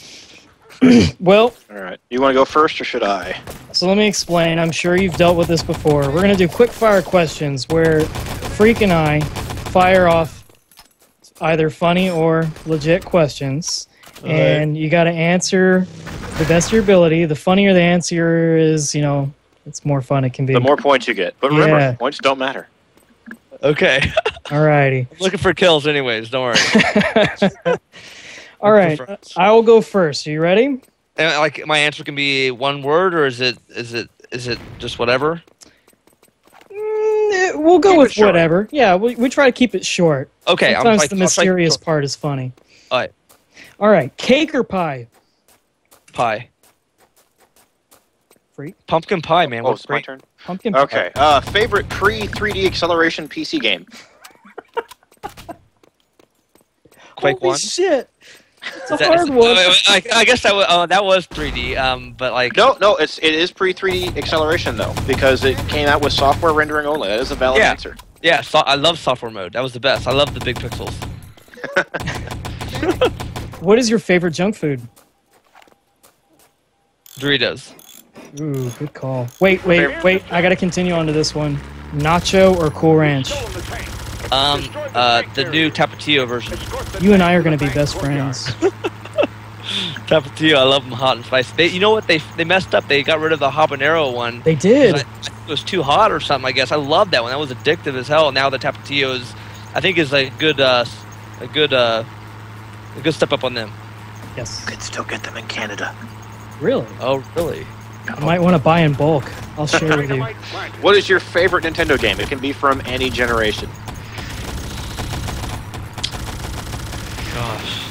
Well, all right. You want to go first, or should I? So let me explain. I'm sure you've dealt with this before. We're going to do quick fire questions where Freak and I fire off either funny or legit questions. And you got to answer the best of your ability. The funnier the answer is, it's more fun it can be. The more points you get. But remember, points don't matter. Okay. Alrighty. I'm looking for kills anyways, don't worry. All right, I will go first. Are you ready? And like my answer can be one word, or is it just whatever? We'll go with whatever. Yeah, we try to keep it short. Okay. Sometimes the mysterious part is funny. All right. All right, cake or pie? Pie. Freak. Pumpkin pie, man. Oh, it's my turn. Pumpkin pie. Okay. Favorite pre-3D acceleration PC game? Quake Holy 1? shit. It's a hard one. I guess that was 3D, but like... No, it is pre-3D acceleration, though, because it came out with software rendering only. That is a valid answer. Yeah, I love software mode. That was the best. I love the big pixels. What is your favorite junk food? Doritos. Ooh, good call. Wait. I gotta continue on to this one. Nacho or Cool Ranch? The new Tapatio version. You and I are gonna be best friends. Tapatio, I love them hot and spicy. You know what? They messed up. They got rid of the habanero one. They did. I think it was too hot or something, I guess. I love that one. That was addictive as hell. Now the Tapatio is a good step up on them. Yes. You could still get them in Canada. Really? Oh, really? I might want to buy in bulk. I'll share with you. What is your favorite Nintendo game? It can be from any generation. Gosh.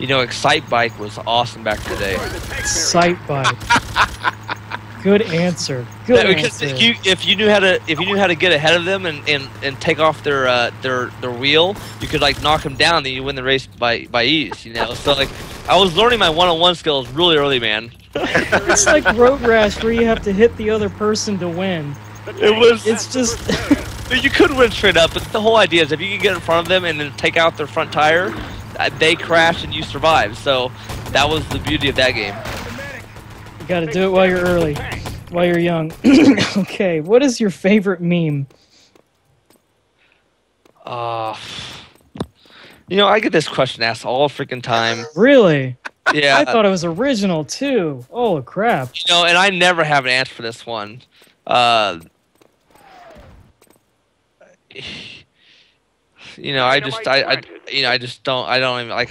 Excite Bike was awesome back in the day. Excite Bike. Good answer. Good because answer. if you knew how to get ahead of them and take off their wheel, you could like knock them down, then you win the race by ease. So like I was learning my one-on-one skills really early, man. It's like Road Rash where you have to hit the other person to win. It's just. You could win straight up, but the whole idea is if you can get in front of them and then take out their front tire, they crash and you survive. So that was the beauty of that game. You gotta do it while you're early, while you're young. Okay, what is your favorite meme? I get this question asked all freaking time. Really? Yeah. I thought it was original too. Oh crap. And I never have an answer for this one. I don't even like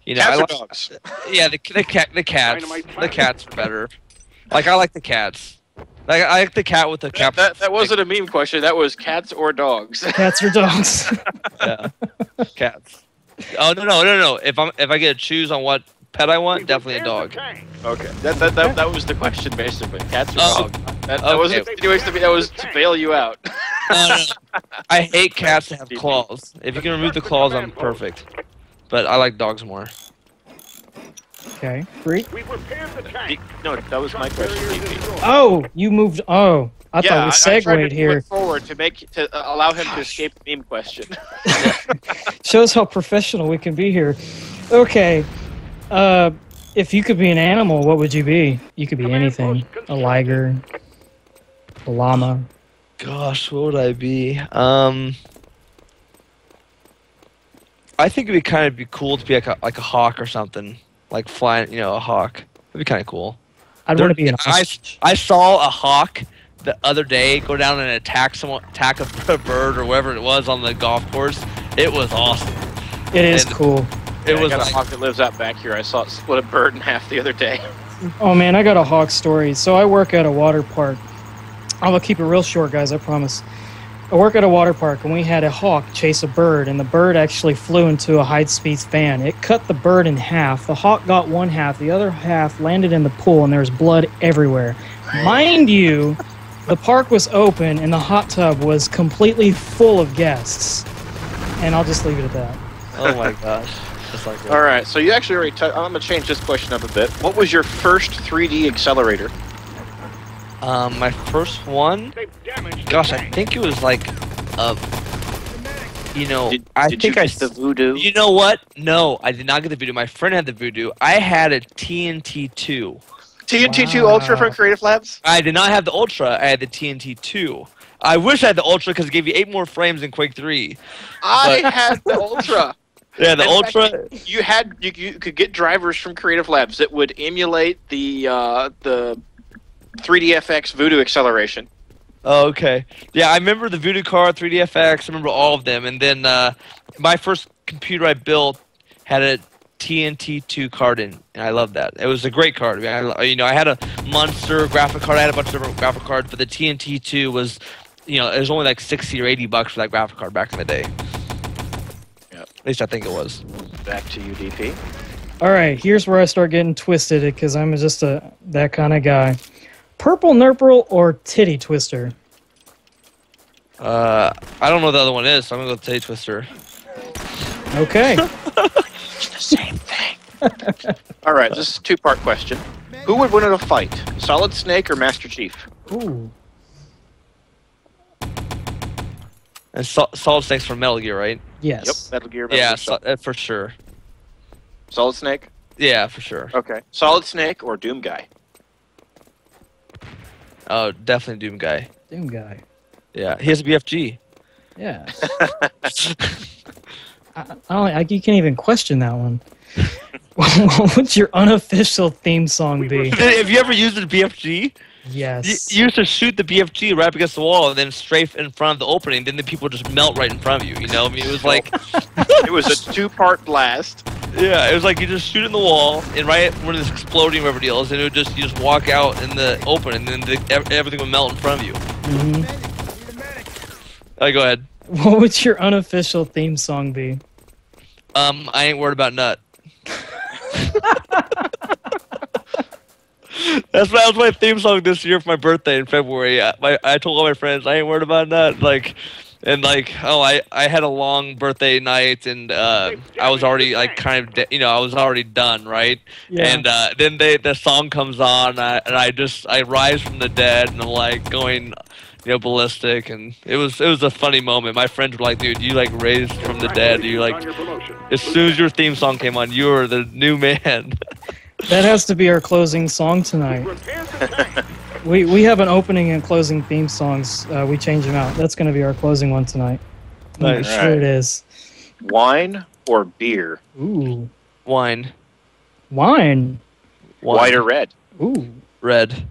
Cats or dogs? Yeah, the cats are better. Like I like the cats. Like I like the cat with the cap. That wasn't a meme question. That was cats or dogs. Cats or dogs? Yeah, cats. Oh no! If I get to choose on what pet I want, definitely a dog. Okay, that was the question basically. Cats or dogs? That wasn't okay. That was to bail you out. No. I hate cats that have claws. If you can remove the claws, I'm perfect. But I like dogs more. Okay, Freak. No, that was my question. DP. Oh, you moved. Oh, I thought we segued I tried to here. Look forward to allow him to escape the meme question. Shows how professional we can be here. Okay, if you could be an animal, what would you be? You could be anything. A liger, a llama. Gosh, what would I be? I think it'd be cool to be like a hawk or something, like flying. A hawk. It'd be kind of cool. I'd want to be an ostrich. I saw a hawk the other day go down and attack a bird or whatever it was on the golf course. It was awesome. It is cool. It was I got like, a hawk that lives out back here. I saw it split a bird in half the other day. Oh man, I got a hawk story. So I work at a water park. I'm gonna keep it real short, guys. I promise. I work at a water park, and we had a hawk chase a bird, and the bird actually flew into a high-speed fan. It cut the bird in half. The hawk got one half. The other half landed in the pool, and there was blood everywhere. Mind you, the park was open, and the hot tub was completely full of guests. And I'll just leave it at that. Oh my gosh. Just like All right, so you actually already I'm going to change this question up a bit. What was your first 3D accelerator? My first one, gosh, I think it was like, you know, Did I you think get the Voodoo? You know what? No, I did not get the Voodoo. My friend had the Voodoo. I had a TNT2. TNT2 Ultra from Creative Labs? I did not have the Ultra. I had the TNT2. I wish I had the Ultra because it gave you 8 more frames than Quake 3. I had the Ultra. Yeah, the In Ultra. fact, you could get drivers from Creative Labs that would emulate the 3DFX Voodoo acceleration. Oh, okay. Yeah, I remember the Voodoo card, 3DFX. I remember all of them. And then my first computer I built had a TNT2 card in, and I love that. It was a great card. I had a Monster graphic card. I had a bunch of different graphic cards, but the TNT2 was, it was only like $60 or $80 for that graphic card back in the day. Yep. At least I think it was. Back to you, DP. All right, here's where I start getting twisted because I'm just that kind of guy. Purple Nurple or Titty Twister? I don't know what the other one is, so I'm gonna go with Titty Twister. Okay. It's the same thing. All right, this is a 2-part question. Who would win in a fight, Solid Snake or Master Chief? Ooh. And Solid Snake's from Metal Gear, right? Yes. Yep, Metal Gear. Yeah, Gear. for sure. Solid Snake? Yeah, for sure. Okay. Solid Snake or Doom Guy? Oh, definitely Doom Guy. Doom Guy. Yeah, he has a BFG. Yeah. You can't even question that one. What would your unofficial theme song be? Have you ever used a BFG? Yes. You used to shoot the BFG right up against the wall and then strafe in front of the opening, then the people just melt right in front of you, I mean, it was like... It was a 2-part blast. Yeah, it was like you just shoot in the wall, and right when it's exploding, whatever deal is, and you just walk out in the open, and then everything would melt in front of you. Mm-hmm. Alright, go ahead. What would your unofficial theme song be? I ain't worried about nut. That was my theme song this year for my birthday in February. I told all my friends, I ain't worried about nut. I had a long birthday night, and I was already I was already done, right? Yeah. And then the song comes on, and I rise from the dead, and I'm like going, ballistic, and it was a funny moment. My friends were like, "Dude, you like raised from the dead. You like, as soon as your theme song came on, you were the new man." That has to be our closing song tonight. We have an opening and closing theme songs. We change them out. That's going to be our closing one tonight. Nice. I'm sure it is. Wine or beer? Ooh. Wine. Wine. White or red? Ooh. Red. Do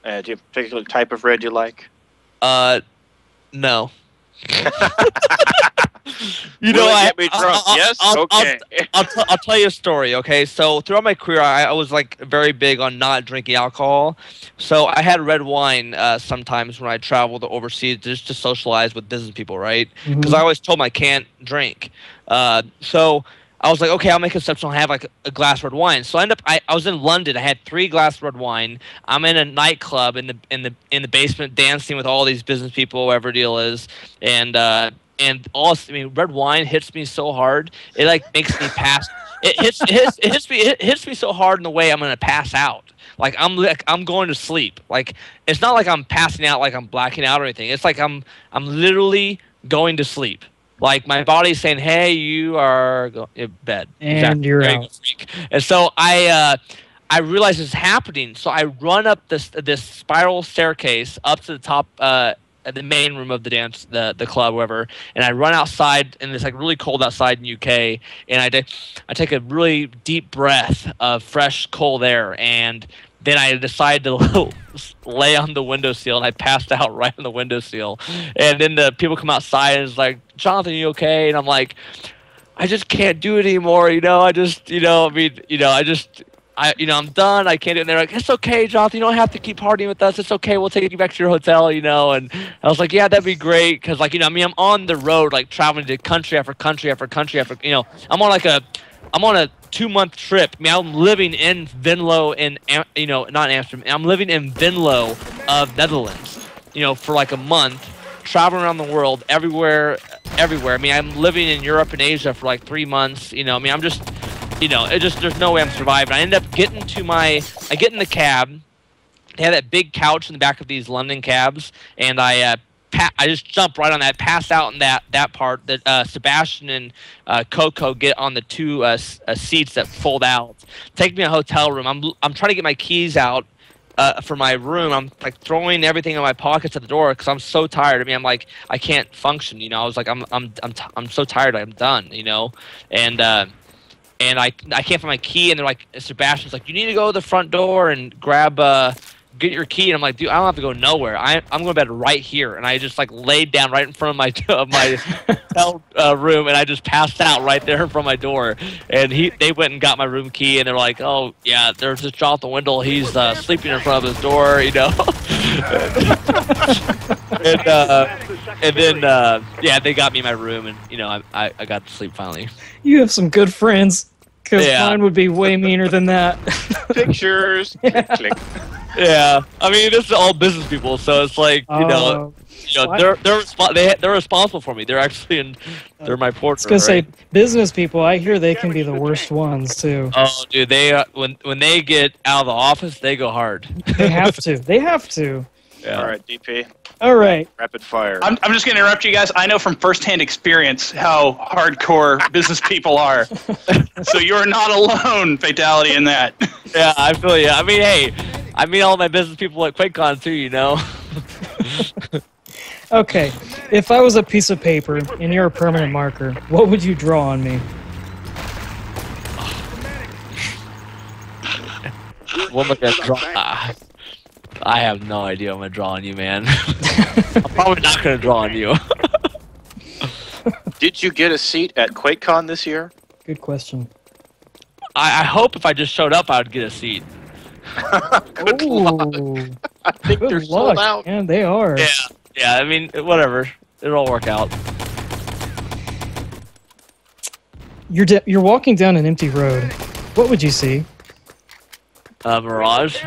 you have a particular type of red you like? No. Get me drunk? Yes? Okay. I'll tell you a story, okay? So throughout my career, I was like very big on not drinking alcohol. So I had red wine sometimes when I traveled overseas just to socialize with business people, right? Because I always told them I can't drink. So I was like, okay, I'll make an exception. I'll have like a glass of red wine. So I was in London. I had 3 glasses of red wine. I'm in a nightclub in the basement dancing with all these business people, whatever deal is, and red wine hits me so hard. It like makes me pass. It hits me so hard in the way I'm gonna pass out. Like I'm going to sleep. Like it's not like I'm passing out, like I'm blacking out or anything. It's like I'm literally going to sleep. Like my body's saying, "Hey, you are in bed," and you're out. And so I realize it's happening. So I run up this spiral staircase up to the top, at the main room of the club, whatever. And I run outside, and it's like really cold outside in UK. And I take a really deep breath of fresh, cold air, and then I decided to lay on the windowsill, and I passed out right on the windowsill. And then the people come outside, and it's like, "Jonathan, you okay?" And I'm like, "I just can't do it anymore, I just, I'm done. I can't do it. And they're like, it's okay, Jonathan. You don't have to keep partying with us. It's okay. We'll take you back to your hotel, And I was like, yeah, that'd be great. Because, I'm on the road, traveling to country after country after country after, I'm on a 2-month trip. I'm living in Venlo not Amsterdam. I'm living in Venlo of Netherlands, for a month, traveling around the world, everywhere. I'm living in Europe and Asia for 3 months. I'm just... there's no way I'm surviving. I end up I get in the cab. They have that big couch in the back of these London cabs, and I just jump right on that, pass out in that part. That Sebastian and Coco get on the 2 seats that fold out. Take me to a hotel room. I'm trying to get my keys out for my room. I'm throwing everything in my pockets at the door because I'm so tired. I'm I can't function. I was I'm so tired. I'm done. And I can't find my key, and they're Sebastian's you need to go to the front door and get your key. And I'm like, dude, I don't have to go nowhere. I'm going to bed right here. And I just laid down right in front of my hotel room, and I just passed out right there in front of my door. And they went and got my room key, and they're like, oh yeah, there's this Jonathan Wendell. He's sleeping in front of his door, and then they got me in my room, and I got to sleep finally. You have some good friends. Because mine would be way meaner than that. Pictures. Yeah. Click. Yeah, this is all business people, so it's they're responsible for me. They're actually they're my porter. I was gonna say business people. I hear they can be the worst ones too. Oh, dude, they when they get out of the office, they go hard. They have to. They have to. Yeah. All right, DP. All right. Rapid fire. I'm just going to interrupt you guys. I know from firsthand experience how hardcore business people are. So you're not alone, Fatality, in that. Yeah, I feel you. Hey, I meet all my business people at QuakeCon too, Okay. If I was a piece of paper and you're a permanent marker, what would you draw on me? What am I going to draw? I have no idea what I'm going to draw on you, man. I'm probably not going to draw on you. Did you get a seat at QuakeCon this year? Good question. I hope if I just showed up, I would get a seat. Good luck. I think they're sold out. Yeah, they are. Yeah, whatever. It'll all work out. You're walking down an empty road. What would you see? Mirage.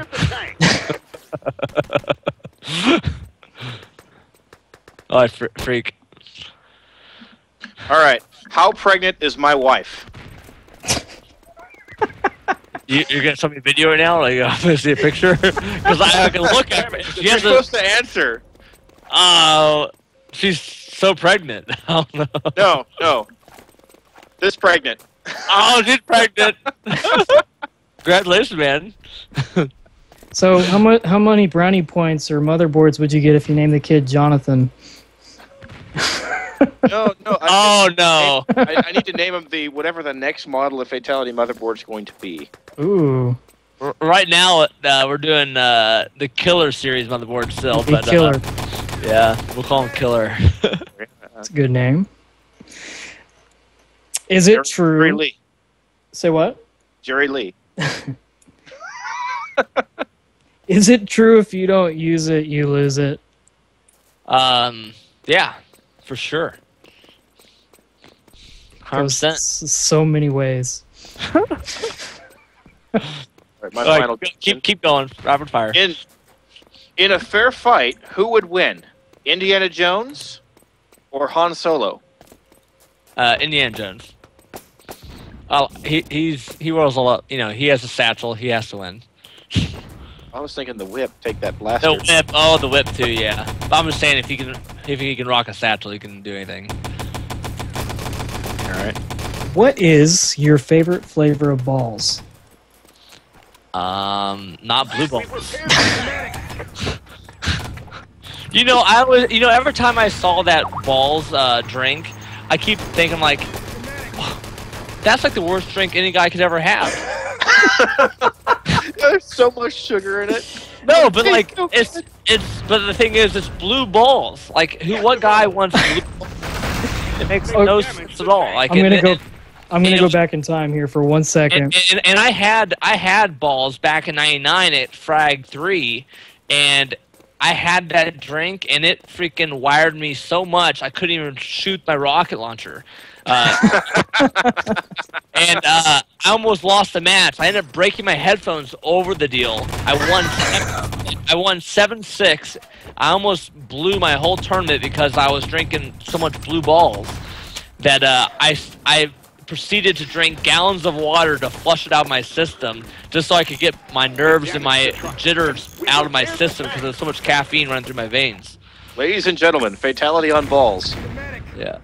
Oh, freak. All right. How pregnant is my wife? You're gonna show me a video right now? I'm gonna see a picture because I can look at her. You're supposed to answer. Oh, she's so pregnant. Oh, no. No. This pregnant. Oh, she's pregnant. Congratulations, man. So, how many brownie points or motherboards would you get if you named the kid Jonathan? No. No. I need to name him whatever the next model of Fatality motherboard is going to be. Ooh. Right now, we're doing the Killer series motherboard still. But, Killer. Yeah, we'll call him Killer. That's a good name. Is it true? Jerry Lee. Say what? Jerry Lee. Is it true if you don't use it, you lose it? Yeah, for sure. 100%. So many ways. All right, my final question. Keep going. Rapid fire. In a fair fight, who would win? Indiana Jones or Han Solo? Indiana Jones. Oh, he rolls a lot. He has a satchel. He has to win. I was thinking the whip. Take that blaster. The whip. Oh, the whip too. Yeah. But I'm just saying if he can rock a satchel, he can do anything. All right. What is your favorite flavor of balls? Not blue balls. Every time I saw that balls drink, I keep thinking that's the worst drink any guy could ever have. There's so much sugar in it. No, but but the thing is, it's blue balls. What guy wants blue balls? It makes no sense at all. I'm I'm gonna go back in time here for 1 second. And I had balls back in '99 at Frag 3, and I had that drink, and it freaking wired me so much I couldn't even shoot my rocket launcher. And I almost lost the match. I ended up breaking my headphones over the deal. I won 7-6. I almost blew my whole tournament because I was drinking so much blue balls that I proceeded to drink gallons of water to flush it out of my system just so I could get my nerves and my jitters out of my system because there's so much caffeine running through my veins. Ladies and gentlemen, fatality on balls. Yeah.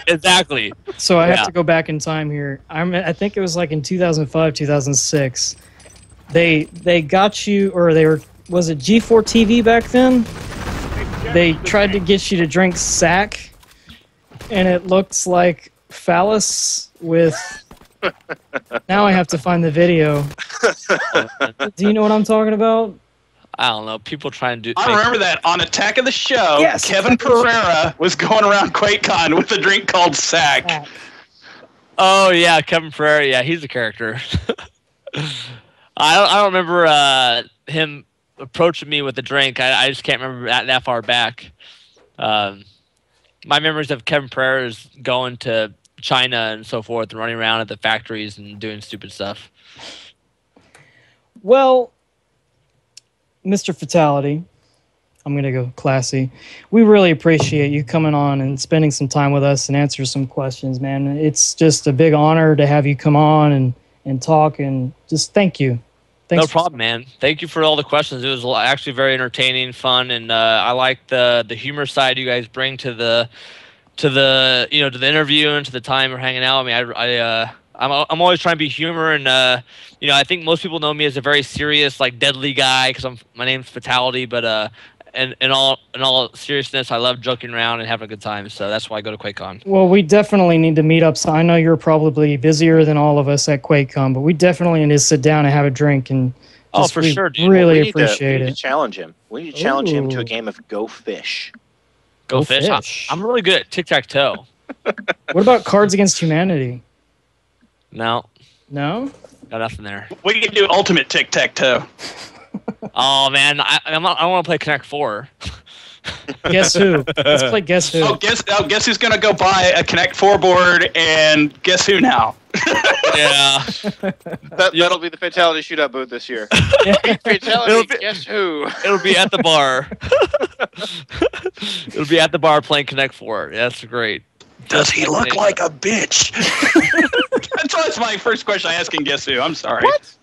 Exactly. So I have to go back in time here. I think it was like in 2005, 2006. They got you, or was it G4 TV back then? They tried to get you to drink sack, and it looks like phallus with. Now I have to find the video. Do you know what I'm talking about? I don't know. People try and do. I remember that on Attack of the Show. Yes. Kevin Pereira was going around QuakeCon with a drink called Sack. Oh yeah, Kevin Pereira. Yeah, he's a character. I don't remember him approaching me with a drink. I just can't remember that far back. My memories of Kevin Pereira is going to China and so forth and running around at the factories and doing stupid stuff. Well, Mr. Fatal1ty, I'm going to go classy. We really appreciate you coming on and spending some time with us and answer some questions, man. It's just a big honor to have you come on and talk, and just thank you. Thanks. No problem, man. Thank you for all the questions. It was actually very entertaining, fun, and I like the humor side you guys bring to the interview and to the time we're hanging out. I mean, I'm always trying to be humor, and I think most people know me as a very serious, like, deadly guy because my name's Fatal1ty. But in all seriousness, I love joking around and having a good time. So that's why I go to QuakeCon. Well, we definitely need to meet up. So I know you're probably busier than all of us at QuakeCon, but we definitely need to sit down and have a drink and. For sure, dude. Really appreciate it. We it. need to challenge him. We need to challenge him to a game of Go Fish. Go fish. I'm really good at tic-tac-toe. What about Cards Against Humanity? No, No? got nothing there. We can do ultimate tic-tac-toe. Oh man, I want to play Connect 4. Guess who? Let's play Guess Who. Guess who's gonna go buy a Connect 4 board, and guess who now? Yeah. That'll be the Fatality Shootout booth this year. Fatality, guess who? It'll be at the bar. It'll be at the bar playing Connect 4. Yeah, that's great. Does he look like a bitch? That's my first question I ask in Guess Who. I'm sorry. What?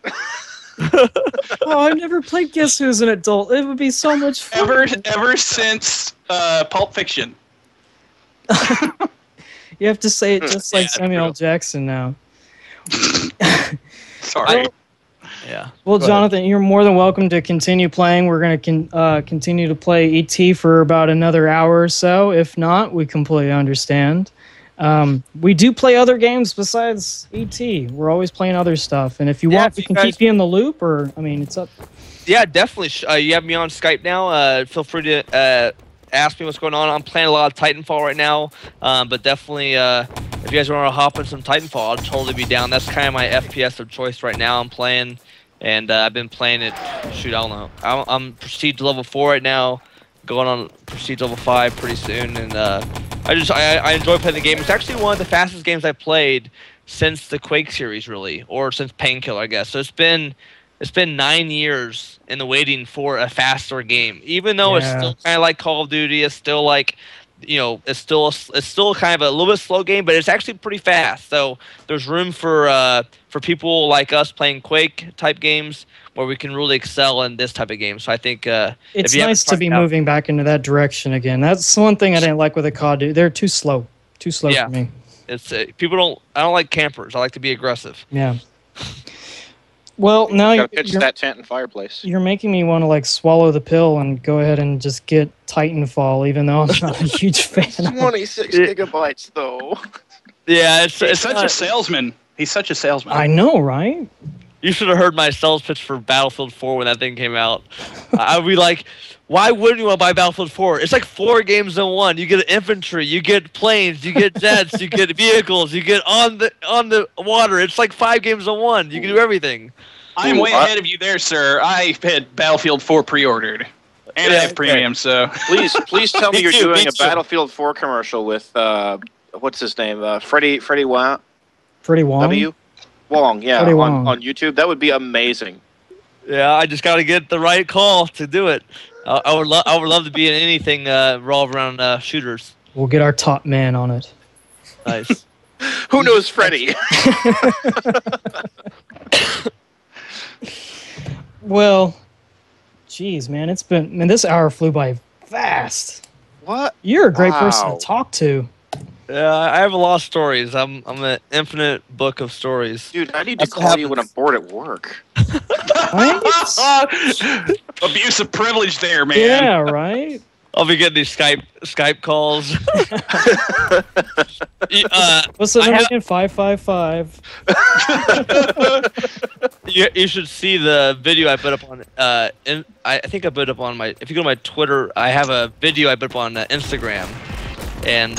Oh, I've never played Guess Who as an adult. It would be so much fun. Ever since Pulp Fiction. You have to say it just like Samuel L. Jackson now. Sorry. Yeah. Well, Jonathan, you're more than welcome to continue playing. We're going to continue to play ET for about another hour or so. If not, we completely understand. We do play other games besides ET. We're always playing other stuff. And if you want, we can keep you in the loop, or, I mean, it's up. Yeah, definitely. You have me on Skype now. Feel free to ask me what's going on. I'm playing a lot of Titanfall right now, but definitely if you guys want to hop in some Titanfall, I'll totally be down. That's kind of my FPS of choice right now. I'm playing, and I've been playing it. Shoot, I don't know. I'm Prestige level 4 right now, going on Prestige level 5 pretty soon, and I enjoy playing the game. It's actually one of the fastest games I've played since the Quake series, really, or since Painkiller, I guess. So it's been 9 years in the waiting for a faster game, even though it's still kind of like Call of Duty. It's still like, it's still kind of a little bit slow game, but it's actually pretty fast. So there's room for people like us playing Quake type games where we can really excel in this type of game. So I think it's nice to be moving back into that direction again. That's one thing I didn't like with the Call of Duty. They're too slow for me. It's I don't like campers. I like to be aggressive. Yeah. Well, now you're pitch that tent and fireplace. You're making me want to like swallow the pill and go ahead and just get Titanfall, even though I'm not a huge fan. 26 gigabytes, though. Yeah, it's such a salesman. He's such a salesman. I know, right? You should have heard my sales pitch for Battlefield 4 when that thing came out. I'd be like, why wouldn't you want to buy Battlefield 4? It's like 4 games in one. You get infantry, you get planes, you get jets, you get vehicles, you get on the water. It's like 5 games in one. You can do everything. I'm way ahead of you there, sir. I had Battlefield 4 pre-ordered, and I have premium. So please tell me Me you're too, doing me a too. Battlefield 4 commercial with what's his name? Freddie Wong. Freddie Wong. W. Wong, yeah, Freddie Wong. on YouTube. That would be amazing. Yeah, I just got to get the right call to do it. I would love to be in anything revolved around shooters. We'll get our top man on it. Nice. Who knows Freddie? Well, geez, man, this hour flew by fast. What? You're a great person Wow. to talk to. Yeah, I have a lot of stories. I'm an infinite book of stories. Dude, I need to That's what call you when I'm happens. bored at work. Right? abuse of privilege there, man. Yeah, right? I'll be getting these Skype calls. What's the I number have- again? 555. You should see the video I put up on. I think I put up on my. If you go to my Twitter, I have a video I put up on Instagram, and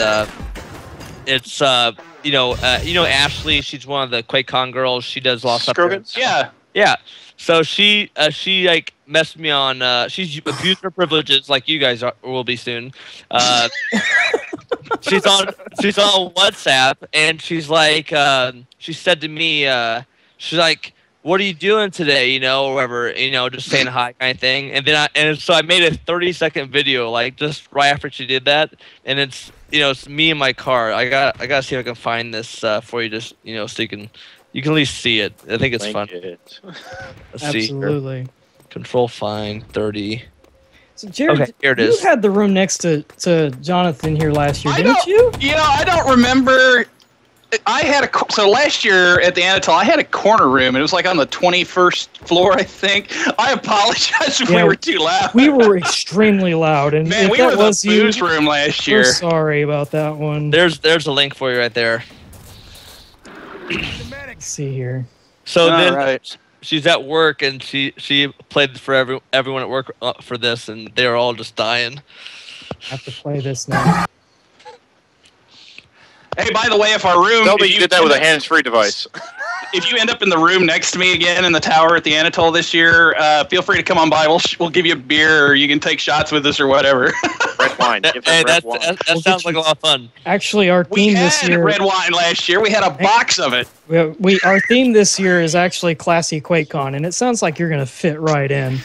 it's Ashley. She's one of the QuakeCon girls. She does a lot of stuff. there. Scroggins? Yeah. Yeah. So she like messed me on. She's abused her privileges like you guys will be soon. She's on WhatsApp and she's like, she said to me, she's like, "What are you doing today?" Or whatever, just saying hi kind of thing. And then so I made a 30-second video like just right after she did that, and it's it's me in my car. I gotta see if I can find this for you, just so you can at least see it. I think it's fun. Let's see here. Absolutely. Control find 30. So, Jared, Okay, here it you is. had the room next to Jonathan here last year, I didn't don't- you? I don't remember. I had so last year at the Anatole, I had a corner room, and it was like on the 21st floor, I think. I apologize if Yeah, we were too loud. We were extremely loud, and Man, if we that were the was you, booze room last we're year. sorry about that one. There's a link for you right there. Let's see here. So All then right. she's at work and she played for everyone at work for this, and they were all just dying. I have to play this now. Hey, by the way, if our room, Tell me if you did that with a hands-free device. if you end up in the room next to me again in the tower at the Anatole this year, feel free to come on by. We'll give you a beer, or you can take shots with us, or whatever. Red wine. Give them Hey, red wine. that sounds like a lot of fun. Actually, our We theme had this year, red wine last year. We had a box of it. our theme this year is actually Classy QuakeCon, and it sounds like you're gonna fit right in.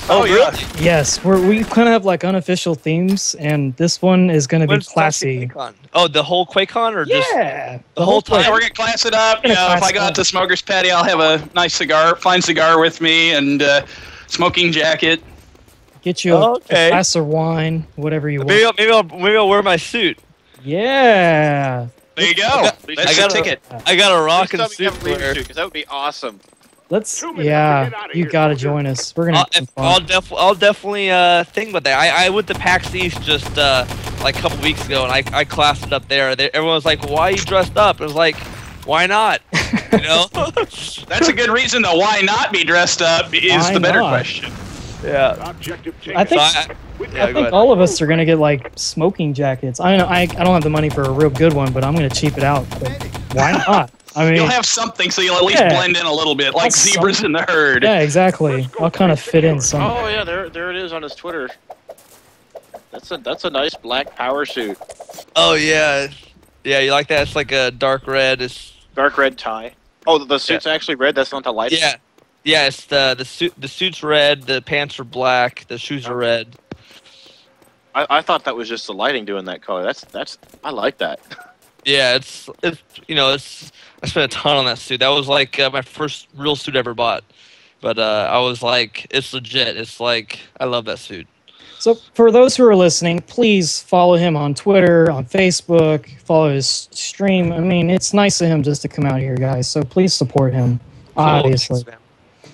Oh, yeah. Yes, we kind of have like unofficial themes, and this one is gonna be When's classy. QuakeCon? Oh, the whole QuakeCon or just Yeah, the whole time? Yeah, we're gonna class it up. Gonna If class I it go up. out to Smoker's Patty, I'll have a nice fine cigar with me, and smoking jacket. Get you a Okay. glass of wine, whatever you want. Maybe I'll wear my suit. Yeah. There you go. I That's the got a- ticket. I got a Please rockin' tell me you suit. have a leader wear. suit, because that would be awesome. Let's. Yeah, you gotta join us. We're gonna have some fun. I'll definitely think about that. I went to PAX East just like a couple weeks ago, and I classed it up there. Everyone was like, "Why are you dressed up?" It was like, "Why not?" That's a good reason to why not be dressed up is Why the better not? question. Yeah. I think. So yeah, I go think ahead. all of us are gonna get like smoking jackets. I know I don't have the money for a real good one, but I'm gonna cheap it out. But why not? I mean, You'll have something so you'll at least Yeah. blend in a little bit, like That's zebras in the herd. yeah, exactly. I'll kind of fit in some. Oh yeah, there it is on his Twitter. That's a nice black power suit. Oh yeah, yeah. You like that? It's like a dark red. It's Dark red tie. Oh, the suit's actually red. That's not the light. yeah, yeah. It's the suit. The suit's red. The pants are black. The shoes are red. I thought that was just the lighting doing that color. That's I like that. Yeah, it's I spent a ton on that suit. That was like my first real suit I ever bought. But I was like, it's legit. It's like I love that suit. So for those who are listening, please follow him on Twitter, on Facebook, follow his stream. I mean, it's nice of him just to come out here, guys. So please support him. Obviously. Thanks, man.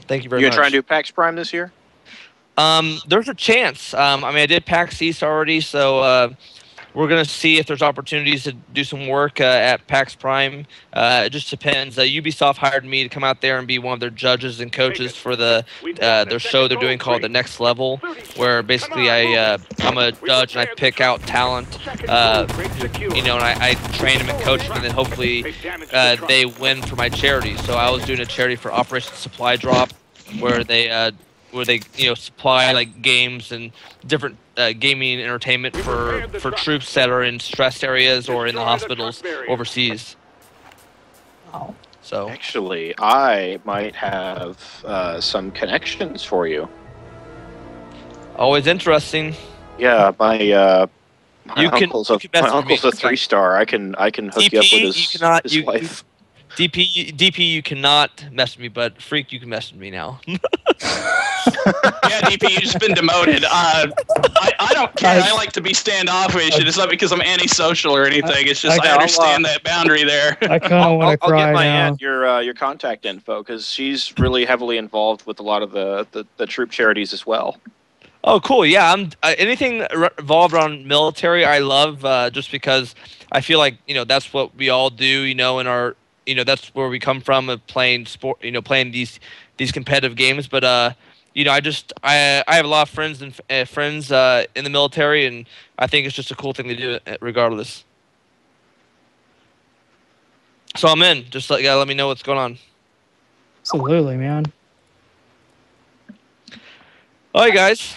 Thank you very You much. gonna try and do PAX Prime this year? There's a chance. I mean, I did PAX East already, so we're gonna see if there's opportunities to do some work at PAX Prime. It just depends. Ubisoft hired me to come out there and be one of their judges and coaches for their show they're doing called The Next Level, where basically I'm a judge and I pick out talent, and I train them and coach them, and then hopefully they win for my charity. So I was doing a charity for Operation Supply Drop, where they supply like games and different gaming and entertainment for troops that are in stressed areas or in the hospitals overseas. Oh. So actually, I might have some connections for you. Always interesting. Yeah, my uncle's a 3-star. I can hook DP, you up with his wife. DP, you cannot mess with me, but Freak, you can mess with me now. Yeah, DP, you've just been demoted. I don't care. I like to be standoffish. It's not because I'm antisocial or anything. It's just I understand that boundary there. I kind of want to cry I'll get my now. aunt your contact info, because she's really heavily involved with a lot of the troop charities as well. Oh, cool. Yeah, I'm anything revolved around military. I love just because I feel like that's what we all do. In our that's where we come from, of playing sport. Playing these competitive games. But I have a lot of friends in the military, and I think it's just a cool thing to do regardless. So I'm in. Just let me know what's going on. Absolutely, man. All right, guys.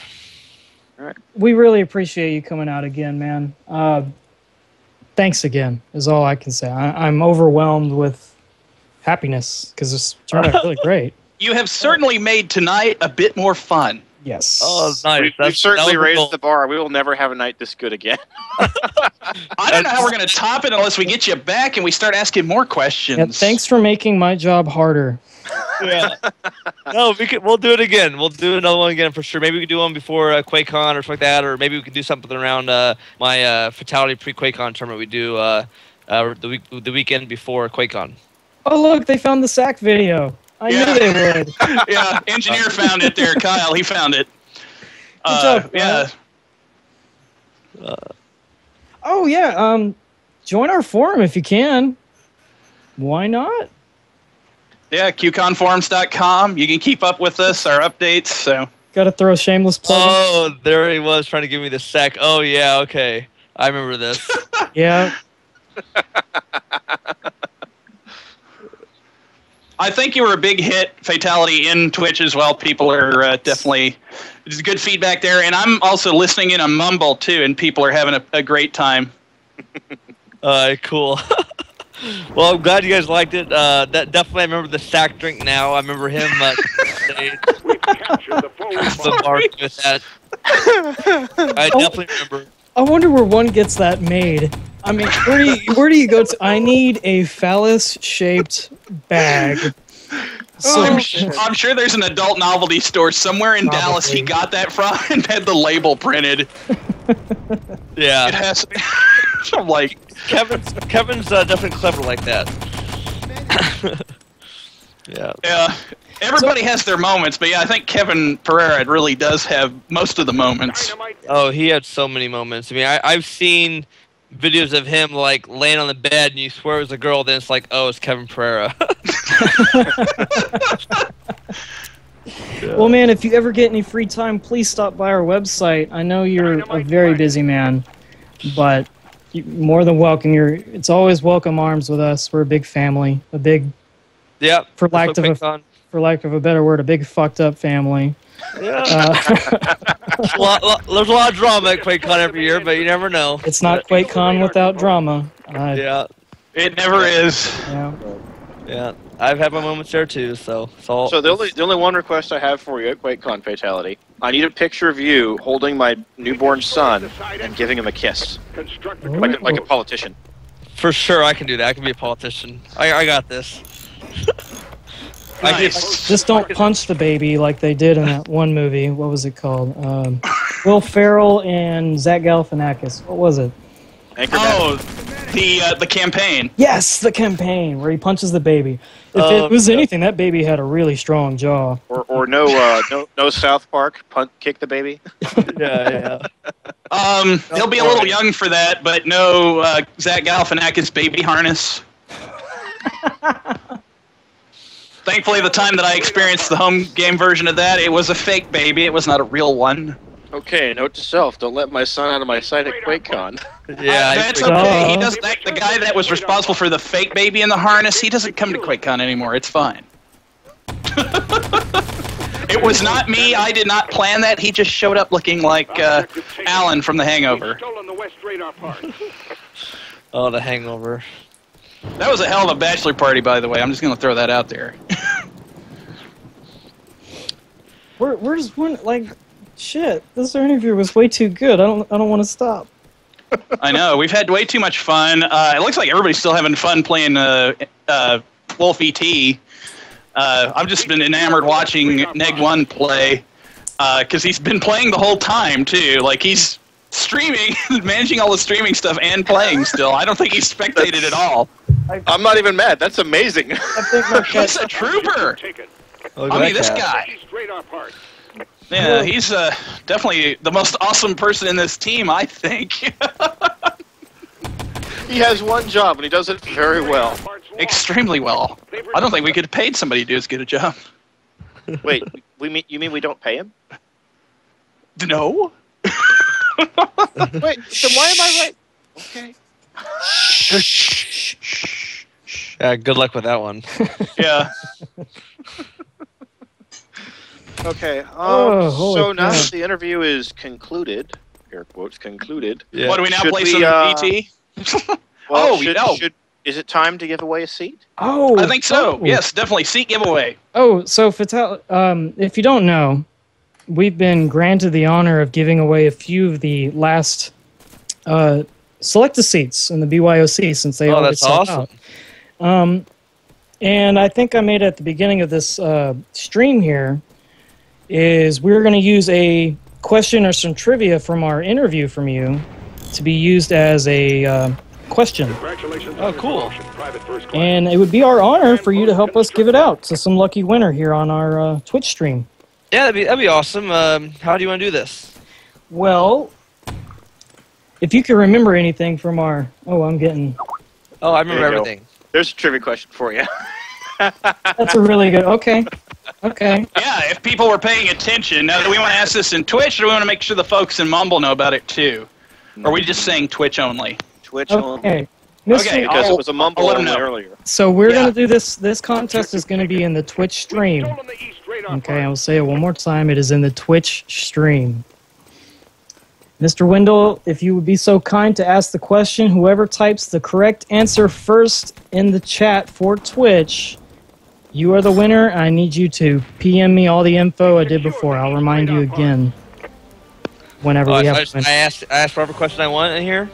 All right. We really appreciate you coming out again, man. Thanks again, is all I can say. I'm overwhelmed with happiness because this turned out really great. You have certainly made tonight a bit more fun. Yes. Oh, nice. We've certainly raised the bar. We will never have a night this good again. I don't know how we're going to top it unless we get you back and we start asking more questions. Yeah, thanks for making my job harder. Yeah. No, we'll do it again. We'll do another one again for sure. Maybe we can do one before QuakeCon or something like that, or maybe we can do something around my Fatality pre-QuakeCon tournament we do the weekend before QuakeCon. Oh, look, they found the sack video. I knew they would. Yeah, engineer found it there, Kyle. He found it. Good job, yeah. Oh, yeah. Join our forum if you can. Why not? Yeah, QconForums.com. You can keep up with us, our updates. So got to throw a shameless plug. Oh, there he was trying to give me the sack. Oh, yeah, okay. I remember this. Yeah. I think you were a big hit, Fatality, in Twitch as well. People are definitely, there's good feedback there. And I'm also listening in on Mumble, too, and people are having a great time. Cool. Well, I'm glad you guys liked it. That definitely, I remember the sack drink now. I remember him the bar with that. I definitely remember. I wonder where one gets that made. I mean, where do you go to? I need a phallus-shaped bag. So, I'm sure there's an adult novelty store somewhere in Dallas he got that from and had the label printed. Yeah. It has. I'm like, Kevin's definitely clever like that. Yeah. Yeah. Everybody has their moments, but yeah, I think Kevin Pereira really does have most of the moments. Oh, he had so many moments. I mean, I've seen videos of him like laying on the bed and you swear it was a girl, then it's like, oh, it's Kevin Pereira. Well, man, if you ever get any free time, please stop by our website. I know you're a very busy man, but you're more than welcome. It's always welcome arms with us. We're a big family, a big, yeah, for lack of a better word, a big fucked up family. Yeah. There's a lot of drama at QuakeCon every year, but you never know. It's not QuakeCon without drama. Yeah, it never is. Yeah. Yeah, I've had my moments there too. So the only one request I have for you at QuakeCon Fatality, I need a picture of you holding my newborn son and giving him a kiss, like a politician. For sure, I can do that. I can be a politician. I got this. Nice. Just don't punch the baby like they did in that one movie. What was it called? Will Ferrell and Zach Galifianakis. What was it? The campaign. Yes, the campaign where he punches the baby. If it was anything, that baby had a really strong jaw. Or no South Park kick the baby. Yeah. He'll be a little young for that, but no Zach Galifianakis baby harness. Thankfully, the time that I experienced the home game version of that, it was a fake baby. It was not a real one. Okay, note to self: don't let my son out of my sight at QuakeCon. Yeah, that's okay. He does that. The guy that was responsible for the fake baby in the harness, he doesn't come to QuakeCon anymore. It's fine. It was not me. I did not plan that. He just showed up looking like Alan from The Hangover. Oh, The Hangover. That was a hell of a bachelor party, by the way. I'm just going to throw that out there. Where's one like? Shit, this interview was way too good. I don't want to stop. I know. We've had way too much fun. It looks like everybody's still having fun playing Wolf ET. I've just been enamored watching Neg1 play because he's been playing the whole time, too. Like, he's streaming, managing all the streaming stuff and playing still. I don't think he's spectated at all. I'm not even mad. That's amazing. I think He's a trooper. I mean, this guy. Yeah, he's definitely the most awesome person in this team, I think. He has one job, and he does it very well. Extremely well. I don't think we could have paid somebody to do as good a job. Wait, you mean we don't pay him? No. Wait, then why am I right? Okay. Yeah, good luck with that one. Yeah. Okay. holy So now crap. that the interview is concluded, air quotes concluded. Yeah. What do we now Should play we, some ET? Well, no. Is it time to give away a seat? Oh, I think so. Yes, definitely. Seat giveaway. Oh, so if you don't know, we've been granted the honor of giving away a few of the last selected seats in the BYOC since they all that's sold awesome. out. And I think I made it at the beginning of this stream here is we're going to use a question or some trivia from our interview from you to be used as a question. Oh, cool. And it would be our honor for you to help us give it out to some lucky winner here on our Twitch stream. Yeah, that'd be awesome. How do you want to do this? Well, if you can remember anything from our... Oh, I'm getting... Oh, I remember There you go. everything. There's a trivia question for you. That's a really good... Okay. Okay. Yeah, if people were paying attention. Now, do we want to ask this in Twitch, or do we want to make sure the folks in Mumble know about it, too? Or are we just saying Twitch only? Twitch only. Okay. Okay, Because it was a mumble I'll let 'em only know. earlier. So we're Yeah. going to do this. This contest is going to be in the Twitch stream. Okay, I'll say it one more time. It is in the Twitch stream. Mr. Wendell, if you would be so kind to ask the question, whoever types the correct answer first in the chat for Twitch, you are the winner. I need you to PM me all the info I did before. I'll remind you again whenever we have a winner. I asked whatever question I want in here.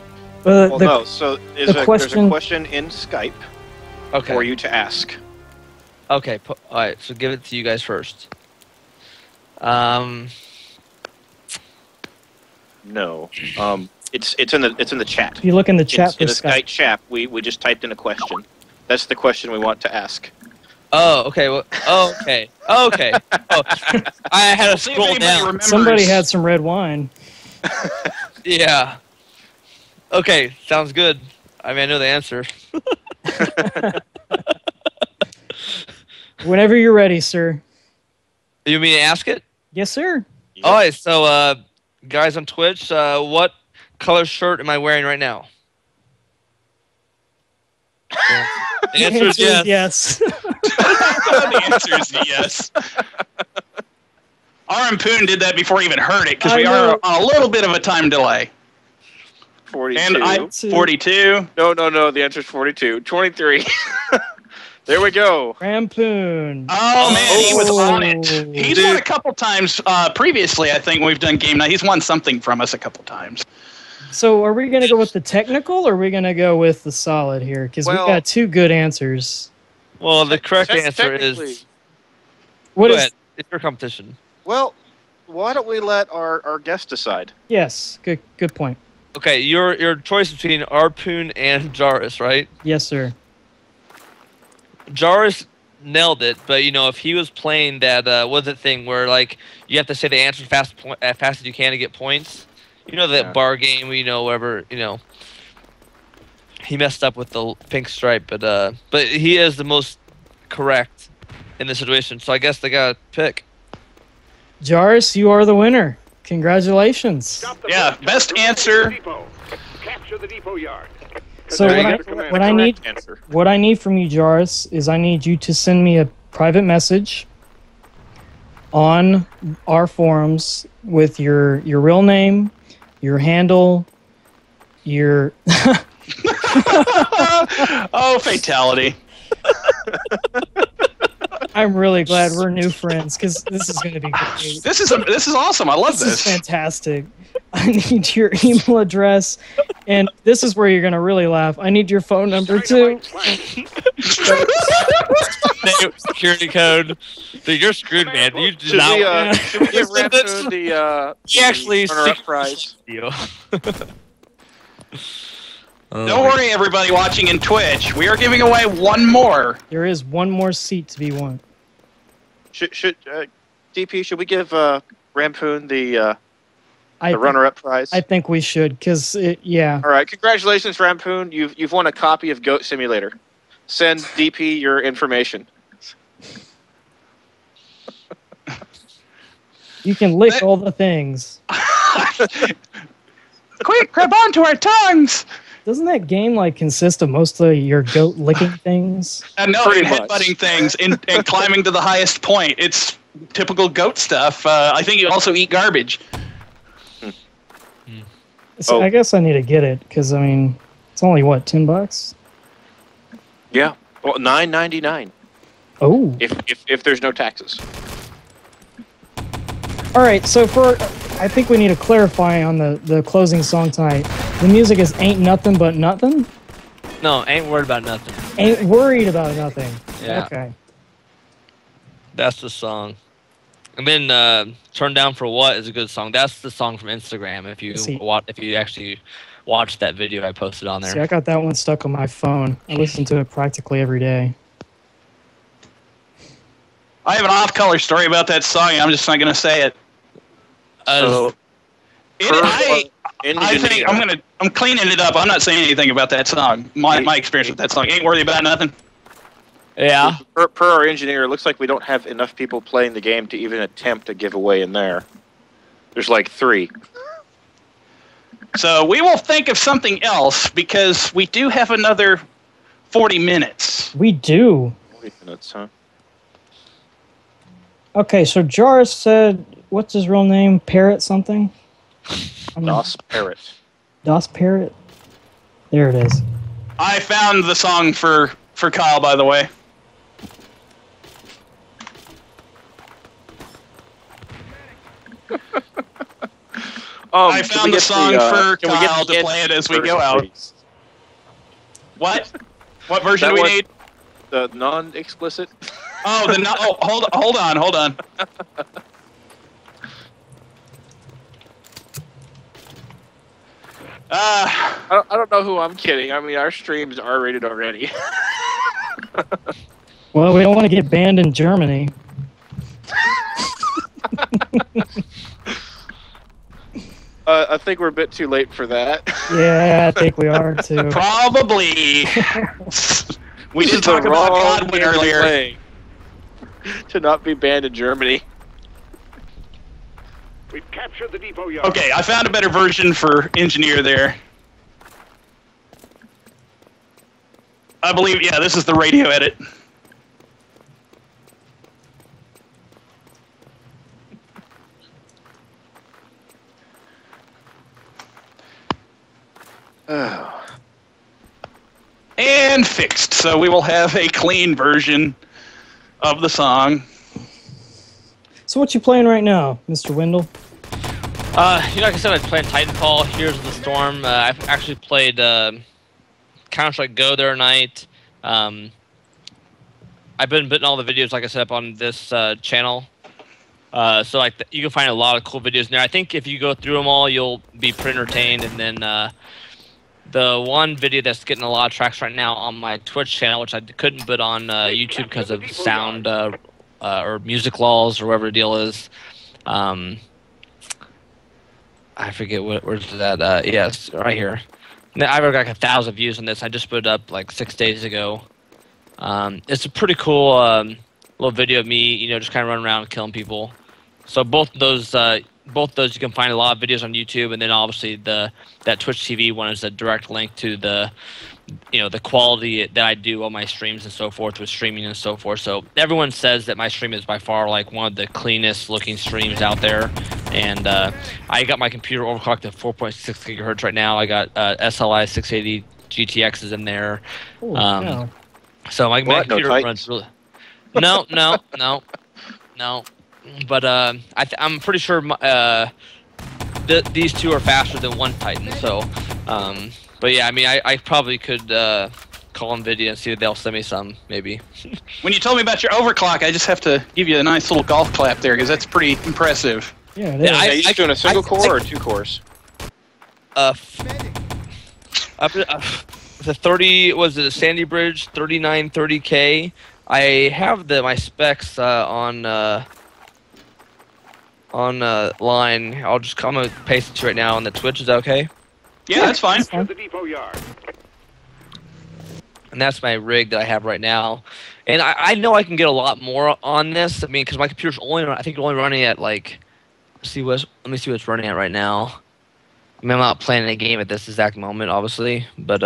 Well, no. So there's a question- question in Skype Okay. for you to ask. Okay. All right. So give it to you guys first. No. It's in the chat. If you look in the chat for in the Skype. Skype chat, we just typed in a question. That's the question we want to ask. Oh, okay. Well, okay. Okay. Oh, I had to See if scroll anybody down. remembers. Somebody had some red wine. Yeah. Okay. Sounds good. I mean, I know the answer. Whenever you're ready, sir. You want me to ask it? Yes, sir. All right. So, guys on Twitch, what color shirt am I wearing right now? The answer is yes. Yes. The answer is yes. RM Poon did that before he even heard it, because we I are know. on a little bit of a time delay. 42. And I 42. No. The answer's 42. 23. There we go. Rampoon. Oh man, he was on it. Oh. He's won a couple times previously. I think when we've done game night, he's won something from us a couple times. So are we going to go with the technical or are we going to go with the solid here? Because Well- we've got two good answers. Well, the correct answer Technically- is. What Go is? ahead. It's your competition. Well, why don't we let our guest decide? Yes. Good point. Okay, your choice between Arpoon and Jarvis, right? Yes, sir. Jarvis nailed it, but if he was playing that thing where like you have to say the answer as fast as you can to get points, You know that Yeah. bar game, wherever, he messed up with the pink stripe, but he is the most correct in this situation. So I guess they got to pick. Jaris, you are the winner. Congratulations. Yeah, best answer. Capture the depot yard. So what I need Answer. what I need from you, Jaris, is I need you to send me a private message on our forums with your real name, your handle, your Oh, fatality. I'm really glad we're new friends because this is going to be great. This is awesome. I love This is this. fantastic. I need your email address, and this is where you're going to really laugh. I need your phone number too. Security code. Dude, you're screwed, man. You did Should not. we give Rampoon the He actually runner-up prize? you. Don't worry, everybody watching in Twitch. We are giving away one more. There is one more seat to be won. Should DP? Should we give Rampoon the I runner-up prize? I think we should, because yeah. All right, congratulations, Rampoon. You've won a copy of Goat Simulator. Send DP your information. You can lick all the things. Quick, grab onto our tongues. Doesn't that game like consist of mostly your goat licking things? And no, Pretty and much. headbutting things and climbing to the highest point. It's typical goat stuff. I think you also eat garbage. So Oh. I guess I need to get it because I mean, it's only what, $10? Yeah, well, $9.99 Oh, if there's no taxes. all right. So I think we need to clarify on the closing song tonight. The music is "Ain't Nothing But Nothing." No, ain't worried about nothing. Ain't worried about nothing. Yeah. Okay. That's the song. And then "Turn Down for What" is a good song. That's the song from Instagram. If you See. if you actually watch that video I posted on there. See, I got that one stuck on my phone. I listen to it practically every day. I have an off-color story about that song. I'm just not going to say it. So, I engineer. think I'm cleaning it up. I'm not saying anything about that song. My experience with that song ain't worthy about nothing. yeah. Per our engineer, it looks like we don't have enough people playing the game to even attempt a giveaway in there. There's like 3. So we will think of something else because we do have another 40 minutes. We do. 40 minutes, huh? Okay, so Jaris said, what's his real name? Parrot something? DOS Parrot. DOS Parrot? There it is. I found the song for Kyle, by the way. I Can we found the get song for can we get Kyle the to play it as we version, go out. please? What? What version That do we one- need? The non-explicit? Oh, hold on. I don't know who I'm kidding. I mean, our stream's R-rated already. Well, we don't want to get banned in Germany. I think we're a bit too late for that. Yeah, I think we are too. Probably. We This did is talk the about wrong Godwin game to earlier. play to not be banned in Germany. We've captured the depot yard. Okay, I found a better version for engineer there. I believe, yeah, this is the radio edit. Oh. And fixed. So we will have a clean version of the song. So what you playing right now, Mr. Wendell? Like I said, I was playing Titanfall, Heroes of the Storm. I've actually played Counter-Strike Go the other night. I've been putting all the videos, like I said, up on this channel. So like you can find a lot of cool videos in there. I think if you go through them all, you'll be pretty entertained. And then the one video that's getting a lot of tracks right now on my Twitch channel, which I couldn't put on YouTube because of sound or music laws or whatever the deal is. I forget where's that. Yes, right here. Now, I've got like 1,000 views on this. I just put it up like 6 days ago. It's a pretty cool little video of me, just kind of running around killing people. So both those you can find a lot of videos on YouTube, and then obviously that Twitch TV one is a direct link to the quality that I do on my streams and so forth with streaming and so forth. So everyone says that my stream is by far like one of the cleanest looking streams out there. And I got my computer overclocked to 4.6 gigahertz right now. I got SLI 680 GTXs in there. Ooh, no. So my computer no runs really. No. But I'm pretty sure these two are faster than one Titan. So, but yeah, I mean, I probably could call NVIDIA and see if they'll send me some, maybe. When you told me about your overclock, I just have to give you a nice little golf clap there, because that's pretty impressive. Yeah, it is. Are you just doing a single core or 2 cores? The 30 was it Sandy Bridge 3930K. I have my specs on line. I'm gonna paste it to you right now on the Twitch. Is that okay? Yeah, that's fine. Capture the depot yard. And that's my rig that I have right now. And I know I can get a lot more on this. I mean, because my computer's only running at like. Let me see what it's running at right now. I mean, I'm not playing a game at this exact moment, obviously, but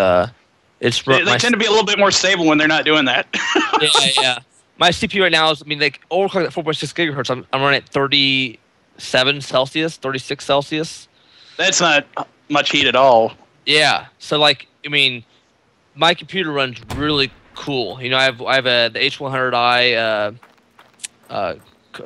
it's. They tend to be a little bit more stable when they're not doing that. Yeah. My CPU right now is, overclocked at 4.6 gigahertz. I'm running at 37 Celsius, 36 Celsius. That's not much heat at all. Yeah. So my computer runs really cool. I have the H100i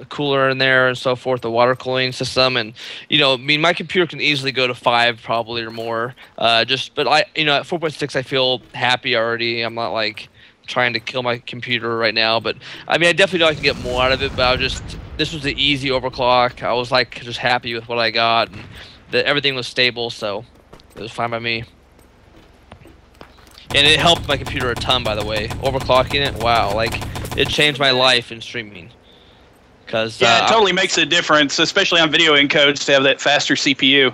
cooler in there and so forth, the water cooling system, and my computer can easily go to 5 probably or more. But at 4.6 I feel happy already. I'm not like trying to kill my computer right now, but I definitely know I can get more out of it. But this was the easy overclock. I was like just happy with what I got, and everything was stable, so it was fine by me. And it helped my computer a ton, by the way. Overclocking it, wow, it changed my life in streaming. Yeah, it totally makes a difference, especially on video encodes, to have that faster CPU.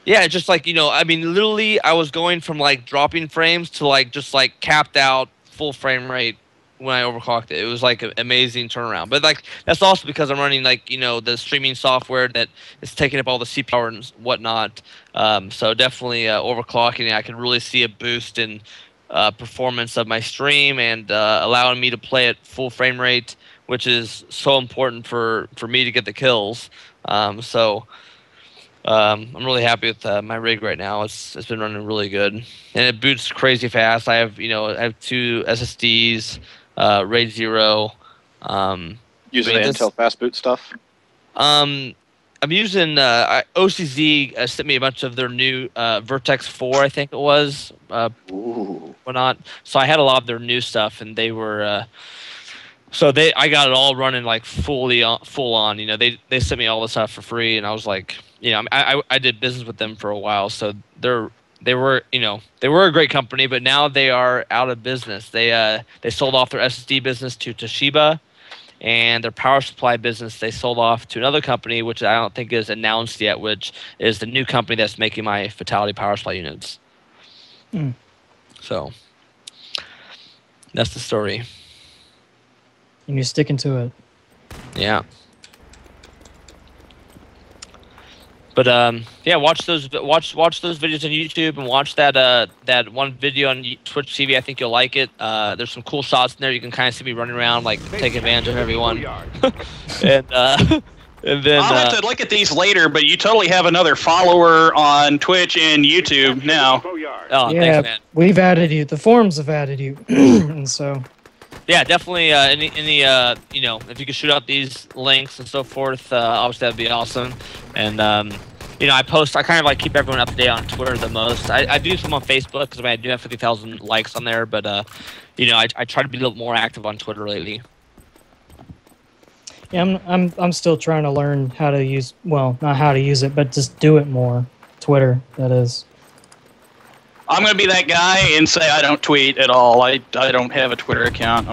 Yeah, it's just literally I was going from dropping frames to just capped out full frame rate when I overclocked it. It was an amazing turnaround. But that's also because I'm running the streaming software that is taking up all the CPU power and whatnot. So definitely overclocking it, I can really see a boost in performance of my stream and allowing me to play at full frame rate, which is so important for me to get the kills. I'm really happy with my rig right now. It's been running really good, and it boots crazy fast. I have 2 SSDs, RAID 0. Using the Intel fast boot stuff. I'm using OCZ sent me a bunch of their new Vertex 4, I think it was, whatnot. So I had a lot of their new stuff, and they were. I got it all running full on. They sent me all this stuff for free, and I was like, I did business with them for a while, so they were a great company, but now they are out of business. They sold off their SSD business to Toshiba, and their power supply business they sold off to another company, which I don't think is announced yet, which is the new company that's making my Fatal1ty power supply units. So that's the story. And you're sticking to it. Yeah. But watch those videos on YouTube, and watch that one video on Twitch TV. I think you'll like it. There's some cool shots in there. You can kind of see me running around, take advantage of everyone. and then I'll have to look at these later. But you totally have another follower on Twitch and YouTube now. oh, yeah, thanks, man. We've added you. The forums have added you, and so. Yeah, definitely. If you could shoot out these links and so forth, obviously that'd be awesome. And I kind of keep everyone up to date on Twitter the most. I do some on Facebook because I do have 50,000 likes on there, but I try to be a little more active on Twitter lately. Yeah, I'm still trying to learn how to use, well, not how to use it, but just do it more. Twitter, that is. I'm going to be that guy and say I don't tweet at all. I don't have a Twitter account.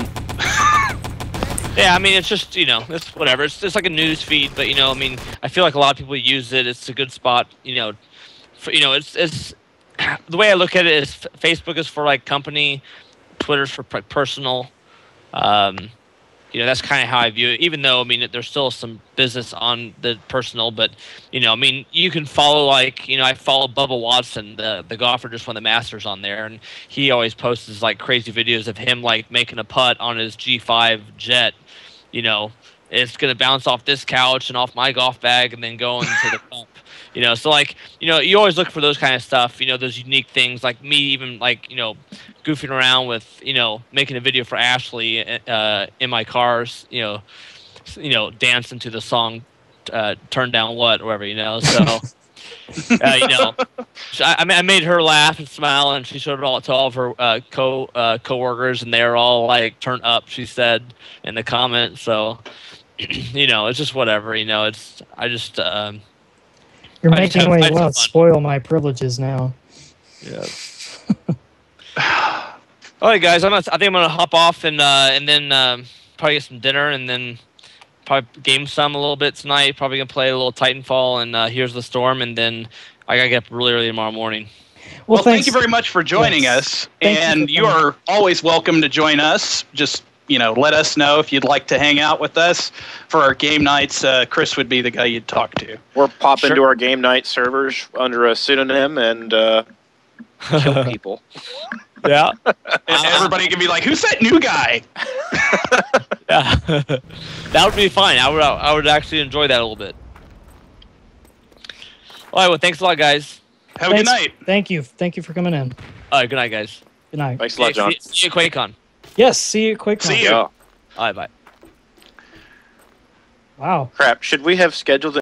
Yeah, I mean, it's just, it's whatever. It's like a news feed, but, I mean, I feel like a lot of people use it. It's a good spot, for, it's the way I look at it is Facebook is for, like, company, Twitter's for personal. That's kind of how I view it, even though, I mean, there's still some business on the personal, but, I mean, you can follow, like, I follow Bubba Watson, the golfer just won the Masters on there, and he always posts, like, crazy videos of him, like, making a putt on his G5 jet, it's going to bounce off this couch and off my golf bag and then go into the pump. So, like, you always look for those kind of stuff, those unique things, like me even, like, goofing around with, making a video for Ashley in my cars, dancing to the song Turn Down What, or whatever, so, I made her laugh and smile, and she showed it all to all of her co-workers, and they're all, like, turned up, she said, in the comments, so, it's just whatever, You're making me spoil my privileges now. Yeah. All right, guys. I think I'm gonna hop off and then probably get some dinner and then probably game some a little bit tonight. Probably gonna play a little Titanfall and Here's the Storm, and then I gotta get up really early tomorrow morning. Well, thank you very much for joining us, and you are always welcome to join us. Just let us know if you'd like to hang out with us for our game nights. Chris would be the guy you'd talk to. Or pop into our game night servers under a pseudonym and kill people. Yeah. And everybody can be like, who's that new guy? Yeah. That would be fine. I would actually enjoy that a little bit. All right, well, thanks a lot, guys. Have a good night. Thank you. Thank you for coming in. All right, good night, guys. Good night. Thanks a lot, John. See you at QuakeCon. Yes, see you at QuakeCon. See you. Yeah. All right, bye. Wow. Crap. Should we have scheduled